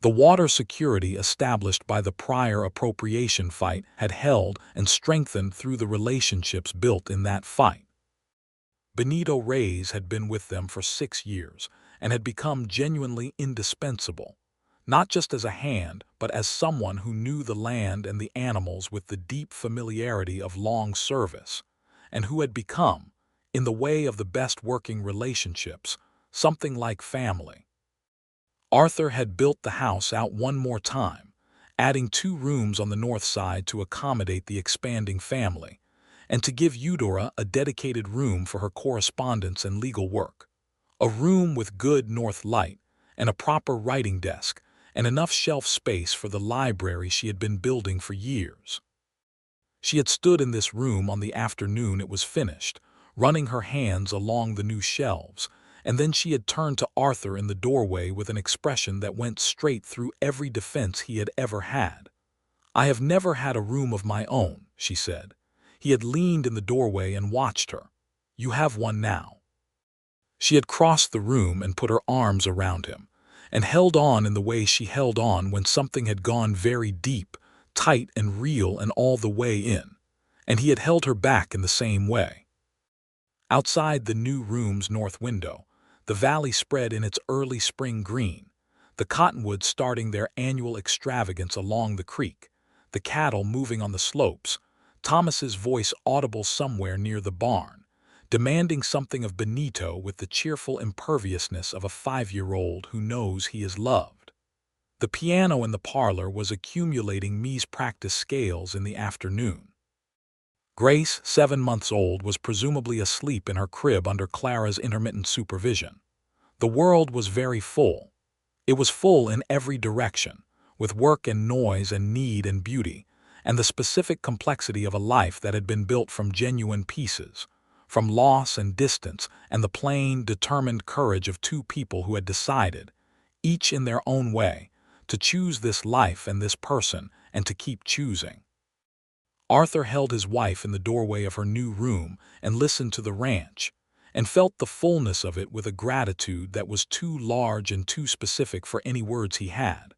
The water security established by the prior appropriation fight had held and strengthened through the relationships built in that fight. Benito Reyes had been with them for 6 years and had become genuinely indispensable, not just as a hand, but as someone who knew the land and the animals with the deep familiarity of long service, and who had become, in the way of the best working relationships, something like family. Arthur had built the house out one more time, adding 2 rooms on the north side to accommodate the expanding family, and to give Eudora a dedicated room for her correspondence and legal work, a room with good north light and a proper writing desk and enough shelf space for the library she had been building for years. She had stood in this room on the afternoon it was finished, running her hands along the new shelves, and then she had turned to Arthur in the doorway with an expression that went straight through every defense he had ever had. "I have never had a room of my own," she said. He had leaned in the doorway and watched her. "You have one now." She had crossed the room and put her arms around him, and held on in the way she held on when something had gone very deep, tight and real and all the way in, and he had held her back in the same way. Outside the new room's north window, the valley spread in its early spring green, the cottonwoods starting their annual extravagance along the creek, the cattle moving on the slopes, Thomas's voice audible somewhere near the barn, demanding something of Benito with the cheerful imperviousness of a 5-year-old who knows he is loved. The piano in the parlor was accumulating Mies practice scales in the afternoon. Grace, 7 months old, was presumably asleep in her crib under Clara's intermittent supervision. The world was very full. It was full in every direction, with work and noise and need and beauty, and the specific complexity of a life that had been built from genuine pieces, from loss and distance and the plain, determined courage of 2 people who had decided, each in their own way, to choose this life and this person and to keep choosing. Arthur held his wife in the doorway of her new room and listened to the ranch, and felt the fullness of it with a gratitude that was too large and too specific for any words he had,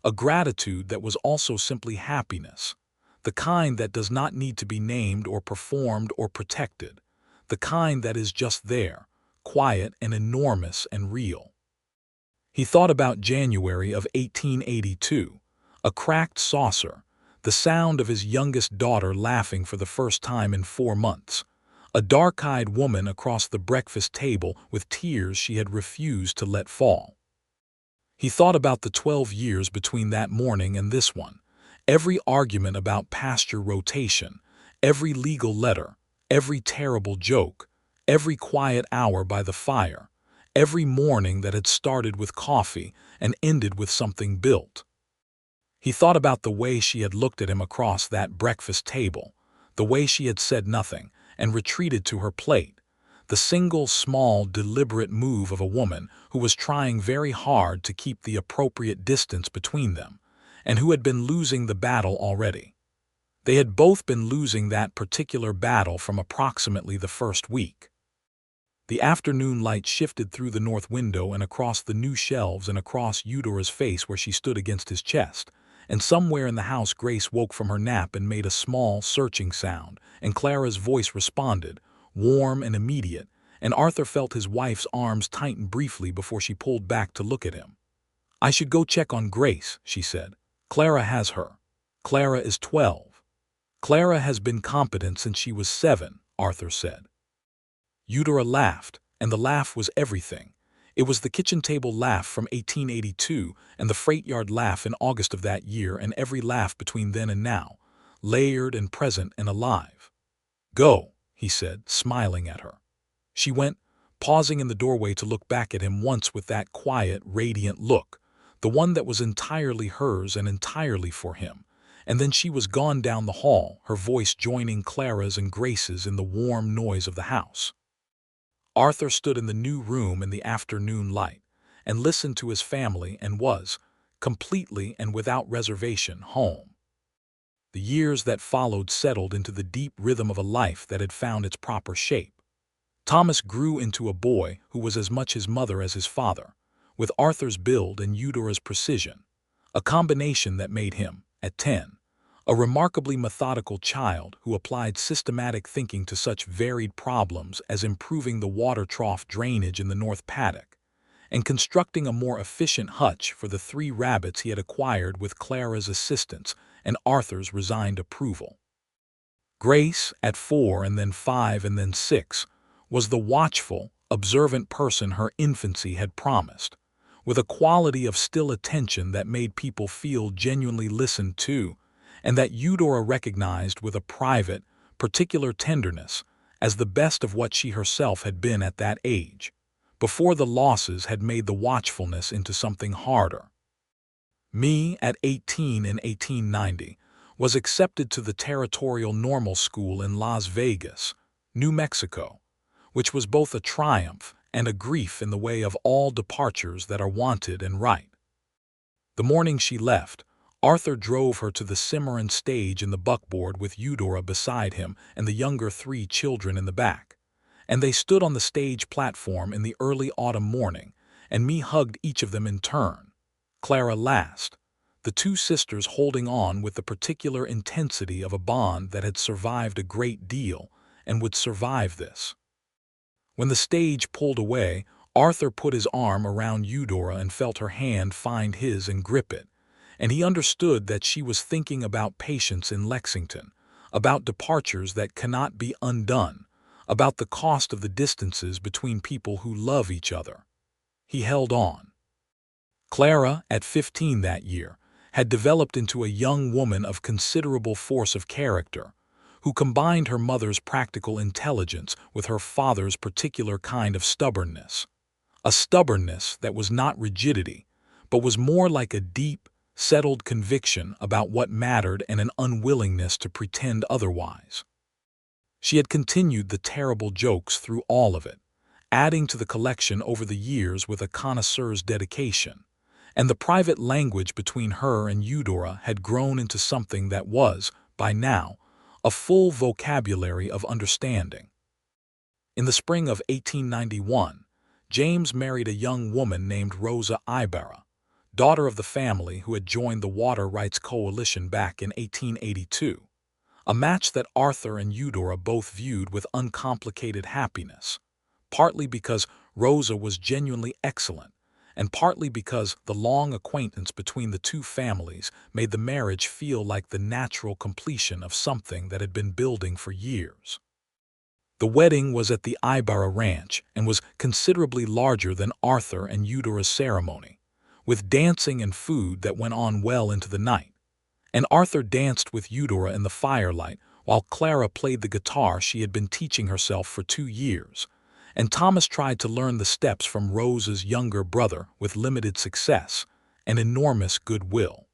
a gratitude that was also simply happiness, the kind that does not need to be named or performed or protected, the kind that is just there, quiet and enormous and real. He thought about January of 1882, a cracked saucer, the sound of his youngest daughter laughing for the first time in 4 months, a dark-eyed woman across the breakfast table with tears she had refused to let fall. He thought about the 12 years between that morning and this one, every argument about pasture rotation, every legal letter, every terrible joke, every quiet hour by the fire, every morning that had started with coffee and ended with something built. He thought about the way she had looked at him across that breakfast table, the way she had said nothing and retreated to her plate, the single, small, deliberate move of a woman who was trying very hard to keep the appropriate distance between them, and who had been losing the battle already. They had both been losing that particular battle from approximately the first week. The afternoon light shifted through the north window and across the new shelves and across Eudora's face where she stood against his chest, and somewhere in the house Grace woke from her nap and made a small, searching sound, and Clara's voice responded, warm and immediate, and Arthur felt his wife's arms tighten briefly before she pulled back to look at him. "I should go check on Grace," she said. "Clara has her. Clara is 12. "Clara has been competent since she was 7, Arthur said. Eudora laughed, and the laugh was everything. It was the kitchen table laugh from 1882 and the freight yard laugh in August of that year and every laugh between then and now, layered and present and alive. "Go," he said, smiling at her. She went, pausing in the doorway to look back at him once with that quiet, radiant look, the one that was entirely hers and entirely for him, and then she was gone down the hall, her voice joining Clara's and Grace's in the warm noise of the house. Arthur stood in the new room in the afternoon light and listened to his family and was, completely and without reservation, home. The years that followed settled into the deep rhythm of a life that had found its proper shape. Thomas grew into a boy who was as much his mother as his father, with Arthur's build and Eudora's precision, a combination that made him, at 10, a remarkably methodical child who applied systematic thinking to such varied problems as improving the water trough drainage in the north paddock and constructing a more efficient hutch for the 3 rabbits he had acquired with Clara's assistance and Arthur's resigned approval. Grace, at 4 and then 5 and then 6, was the watchful, observant person her infancy had promised, with a quality of still attention that made people feel genuinely listened to, and that Eudora recognized with a private, particular tenderness as the best of what she herself had been at that age, before the losses had made the watchfulness into something harder. Me, at 18 in 1890, was accepted to the Territorial Normal School in Las Vegas, New Mexico, which was both a triumph and a grief in the way of all departures that are wanted and right. The morning she left, Arthur drove her to the Cimarron stage in the buckboard with Eudora beside him and the younger 3 children in the back, and they stood on the stage platform in the early autumn morning, and me hugged each of them in turn, Clara last, the 2 sisters holding on with the particular intensity of a bond that had survived a great deal and would survive this. When the stage pulled away, Arthur put his arm around Eudora and felt her hand find his and grip it, and he understood that she was thinking about patience in Lexington, about departures that cannot be undone, about the cost of the distances between people who love each other. He held on. Clara, at 15 that year, had developed into a young woman of considerable force of character, who combined her mother's practical intelligence with her father's particular kind of stubbornness, a stubbornness that was not rigidity, but was more like a deep, settled conviction about what mattered and an unwillingness to pretend otherwise. She had continued the terrible jokes through all of it, adding to the collection over the years with a connoisseur's dedication, and the private language between her and Eudora had grown into something that was, by now, a full vocabulary of understanding. In the spring of 1891, James married a young woman named Rosa Ibarra, daughter of the family who had joined the Water Rights Coalition back in 1882, a match that Arthur and Eudora both viewed with uncomplicated happiness, partly because Rosa was genuinely excellent, and partly because the long acquaintance between the 2 families made the marriage feel like the natural completion of something that had been building for years. The wedding was at the Ibarra Ranch and was considerably larger than Arthur and Eudora's ceremony, with dancing and food that went on well into the night, and Arthur danced with Eudora in the firelight while Clara played the guitar she had been teaching herself for 2 years, and Thomas tried to learn the steps from Rosa's younger brother with limited success and enormous goodwill.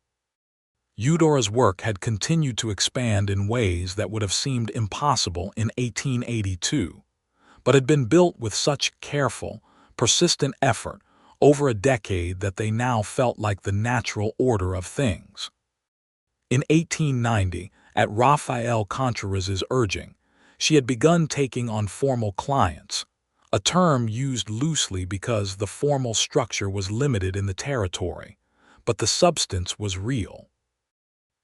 Eudora's work had continued to expand in ways that would have seemed impossible in 1882, but had been built with such careful, persistent effort over a decade that they now felt like the natural order of things. In 1890, at Raphael Contreras' urging, she had begun taking on formal clients, a term used loosely because the formal structure was limited in the territory, but the substance was real.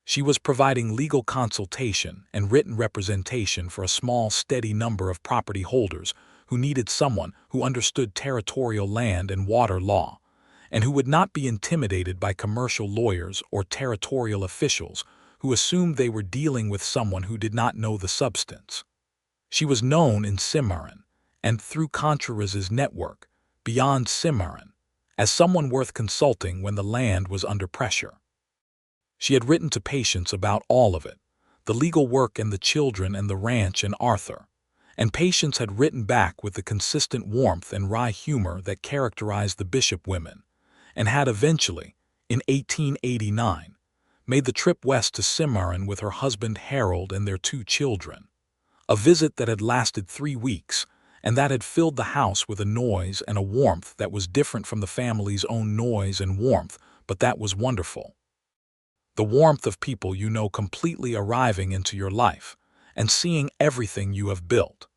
She was providing legal consultation and written representation for a small, steady number of property holders who needed someone who understood territorial land and water law, and who would not be intimidated by commercial lawyers or territorial officials who assumed they were dealing with someone who did not know the substance. She was known in Cimarron, and through Contreras' network, beyond Cimarron, as someone worth consulting when the land was under pressure. She had written to Patience about all of it, the legal work and the children and the ranch and Arthur, and Patience had written back with the consistent warmth and wry humor that characterized the Bishop women, and had eventually, in 1889, made the trip west to Cimarron with her husband Harold and their 2 children, a visit that had lasted 3 weeks, and that had filled the house with a noise and a warmth that was different from the family's own noise and warmth, but that was wonderful. The warmth of people you know completely arriving into your life and seeing everything you have built.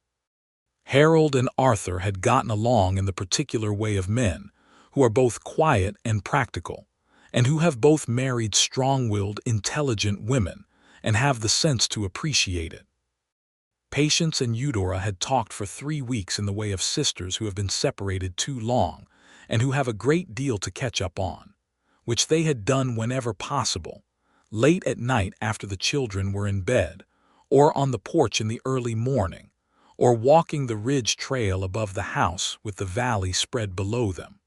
Harold and Arthur had gotten along in the particular way of men, who are both quiet and practical, and who have both married strong-willed, intelligent women and have the sense to appreciate it. Patience and Eudora had talked for 3 weeks in the way of sisters who have been separated too long and who have a great deal to catch up on, which they had done whenever possible, late at night after the children were in bed, or on the porch in the early morning, or walking the ridge trail above the house with the valley spread below them.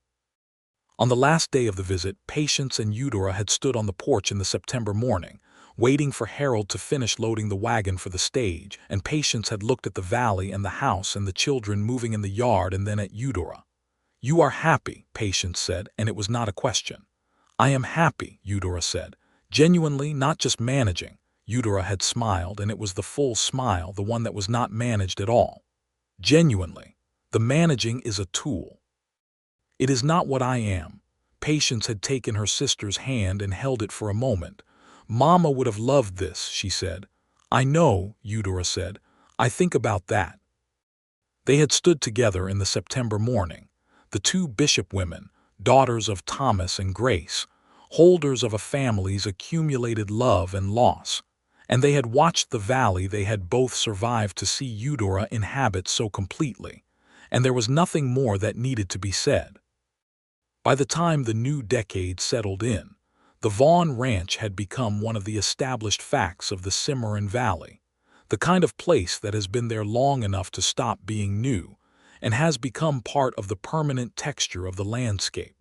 On the last day of the visit, Patience and Eudora had stood on the porch in the September morning, waiting for Harold to finish loading the wagon for the stage, and Patience had looked at the valley and the house and the children moving in the yard and then at Eudora. "You are happy," Patience said, and it was not a question. "I am happy," Eudora said. "Genuinely, not just managing." Eudora had smiled, and it was the full smile, the one that was not managed at all. "Genuinely. The managing is a tool. It is not what I am." Patience had taken her sister's hand and held it for a moment. "Mama would have loved this," she said. "I know," Eudora said. "I think about that." They had stood together in the September morning, the 2 Bishop women, daughters of Thomas and Grace, holders of a family's accumulated love and loss, and they had watched the valley they had both survived to see Eudora inhabit so completely, and there was nothing more that needed to be said. By the time the new decade settled in, the Vaughn Ranch had become one of the established facts of the Cimarron Valley, the kind of place that has been there long enough to stop being new and has become part of the permanent texture of the landscape.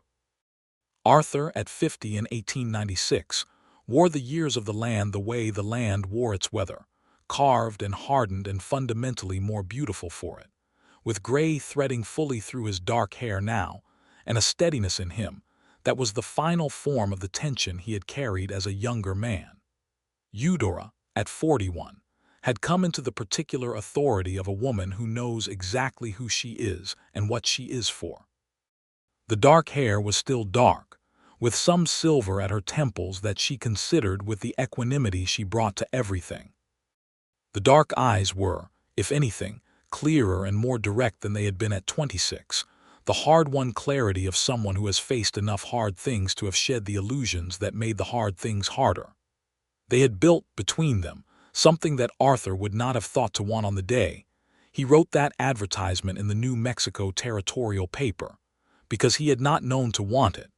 Arthur, at 50 in 1896, wore the years of the land the way the land wore its weather, carved and hardened and fundamentally more beautiful for it, with gray threading fully through his dark hair now, and a steadiness in him that was the final form of the tension he had carried as a younger man. Eudora, at 41, had come into the particular authority of a woman who knows exactly who she is and what she is for. The dark hair was still dark, with some silver at her temples that she considered with the equanimity she brought to everything. The dark eyes were, if anything, clearer and more direct than they had been at 26, the hard-won clarity of someone who has faced enough hard things to have shed the illusions that made the hard things harder. They had built, between them, something that Arthur would not have thought to want on the day he wrote that advertisement in the New Mexico territorial paper, because he had not known to want it,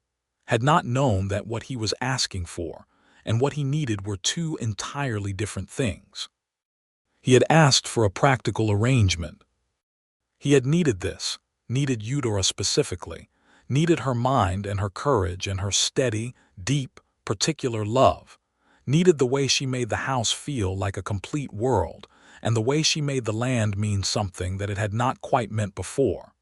had not known that what he was asking for and what he needed were 2 entirely different things. He had asked for a practical arrangement. He had needed this, needed Eudora specifically, needed her mind and her courage and her steady, deep, particular love, needed the way she made the house feel like a complete world and the way she made the land mean something that it had not quite meant before.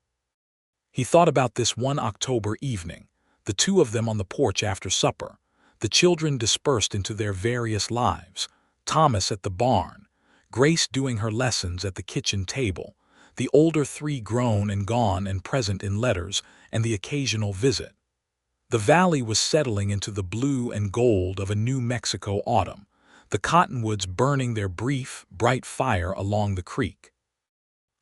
He thought about this one October evening, the 2 of them on the porch after supper, the children dispersed into their various lives, Thomas at the barn, Grace doing her lessons at the kitchen table, the older 3 grown and gone and present in letters and the occasional visit. The valley was settling into the blue and gold of a New Mexico autumn, the cottonwoods burning their brief, bright fire along the creek.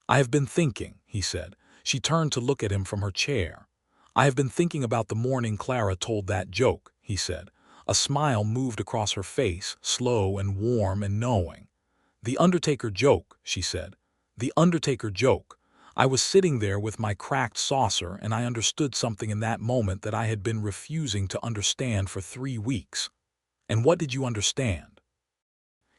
"I have been thinking," he said. She turned to look at him from her chair. "I have been thinking about the morning Clara told that joke," he said. A smile moved across her face, slow and warm and knowing. "The Undertaker joke," she said. "The Undertaker joke. I was sitting there with my cracked saucer and I understood something in that moment that I had been refusing to understand for 3 weeks. And what did you understand?"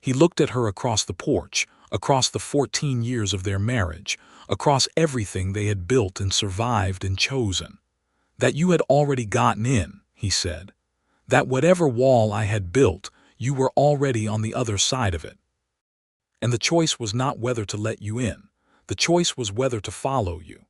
He looked at her across the porch, across the 14 years of their marriage, across everything they had built and survived and chosen. "That you had already gotten in," he said. "That whatever wall I had built, you were already on the other side of it. And the choice was not whether to let you in. The choice was whether to follow you."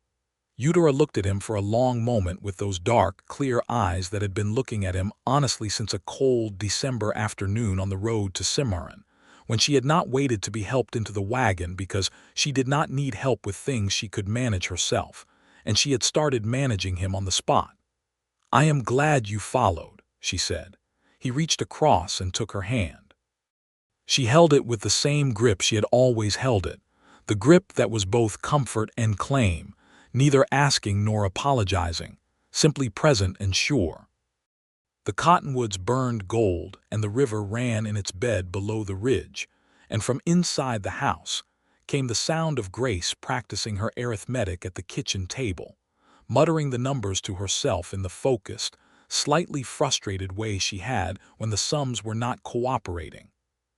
Eudora looked at him for a long moment with those dark, clear eyes that had been looking at him honestly since a cold December afternoon on the road to Cimarron, when she had not waited to be helped into the wagon because she did not need help with things she could manage herself, and she had started managing him on the spot. "I am glad you followed," she said. He reached across and took her hand. She held it with the same grip she had always held it, the grip that was both comfort and claim, neither asking nor apologizing, simply present and sure. The cottonwoods burned gold, and the river ran in its bed below the ridge, and from inside the house came the sound of Grace practicing her arithmetic at the kitchen table, muttering the numbers to herself in the focused, slightly frustrated way she had when the sums were not cooperating.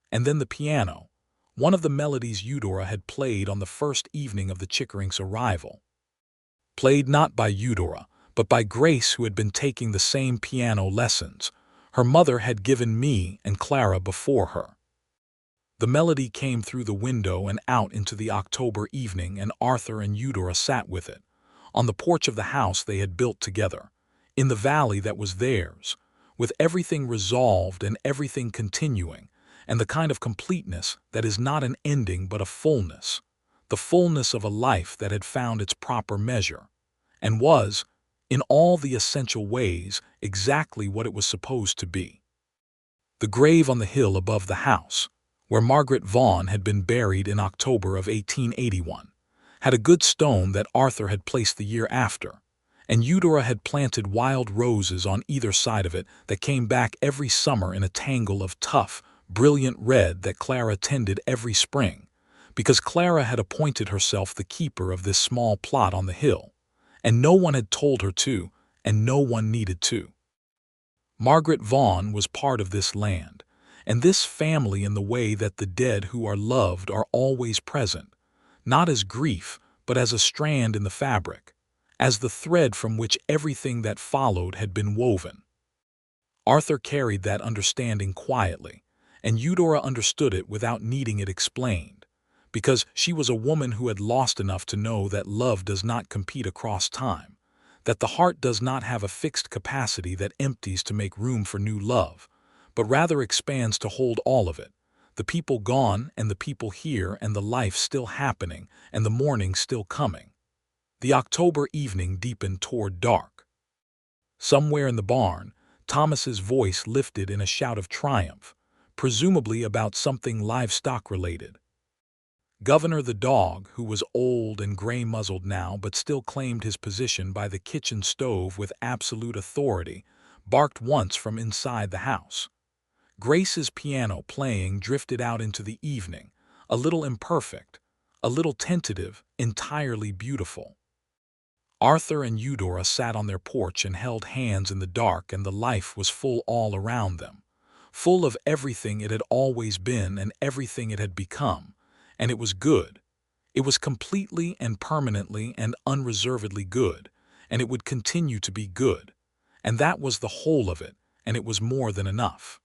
And then the piano, one of the melodies Eudora had played on the first evening of the Chickering's arrival. Played not by Eudora, but by Grace, who had been taking the same piano lessons her mother had given me and Clara before her. The melody came through the window and out into the October evening, and Arthur and Eudora sat with it, on the porch of the house they had built together, in the valley that was theirs, with everything resolved and everything continuing, and the kind of completeness that is not an ending but a fullness, the fullness of a life that had found its proper measure, and was, in all the essential ways, exactly what it was supposed to be. The grave on the hill above the house, where Margaret Vaughn had been buried in October of 1881, had a good stone that Arthur had placed the year after, and Eudora had planted wild roses on either side of it that came back every summer in a tangle of tough, brilliant red that Clara tended every spring, because Clara had appointed herself the keeper of this small plot on the hill, and no one had told her to, and no one needed to. Margaret Vaughn was part of this land, and this family in the way that the dead who are loved are always present, not as grief, but as a strand in the fabric, as the thread from which everything that followed had been woven. Arthur carried that understanding quietly, and Eudora understood it without needing it explained, because she was a woman who had lost enough to know that love does not compete across time, that the heart does not have a fixed capacity that empties to make room for new love, but rather expands to hold all of it, the people gone and the people here and the life still happening and the morning still coming. The October evening deepened toward dark. Somewhere in the barn, Thomas's voice lifted in a shout of triumph, presumably about something livestock-related. Governor the dog, who was old and gray-muzzled now but still claimed his position by the kitchen stove with absolute authority, barked once from inside the house. Grace's piano playing drifted out into the evening, a little imperfect, a little tentative, entirely beautiful. Arthur and Eudora sat on their porch and held hands in the dark, and the life was full all around them, full of everything it had always been and everything it had become, and it was good. It was completely and permanently and unreservedly good, and it would continue to be good, and that was the whole of it, and it was more than enough.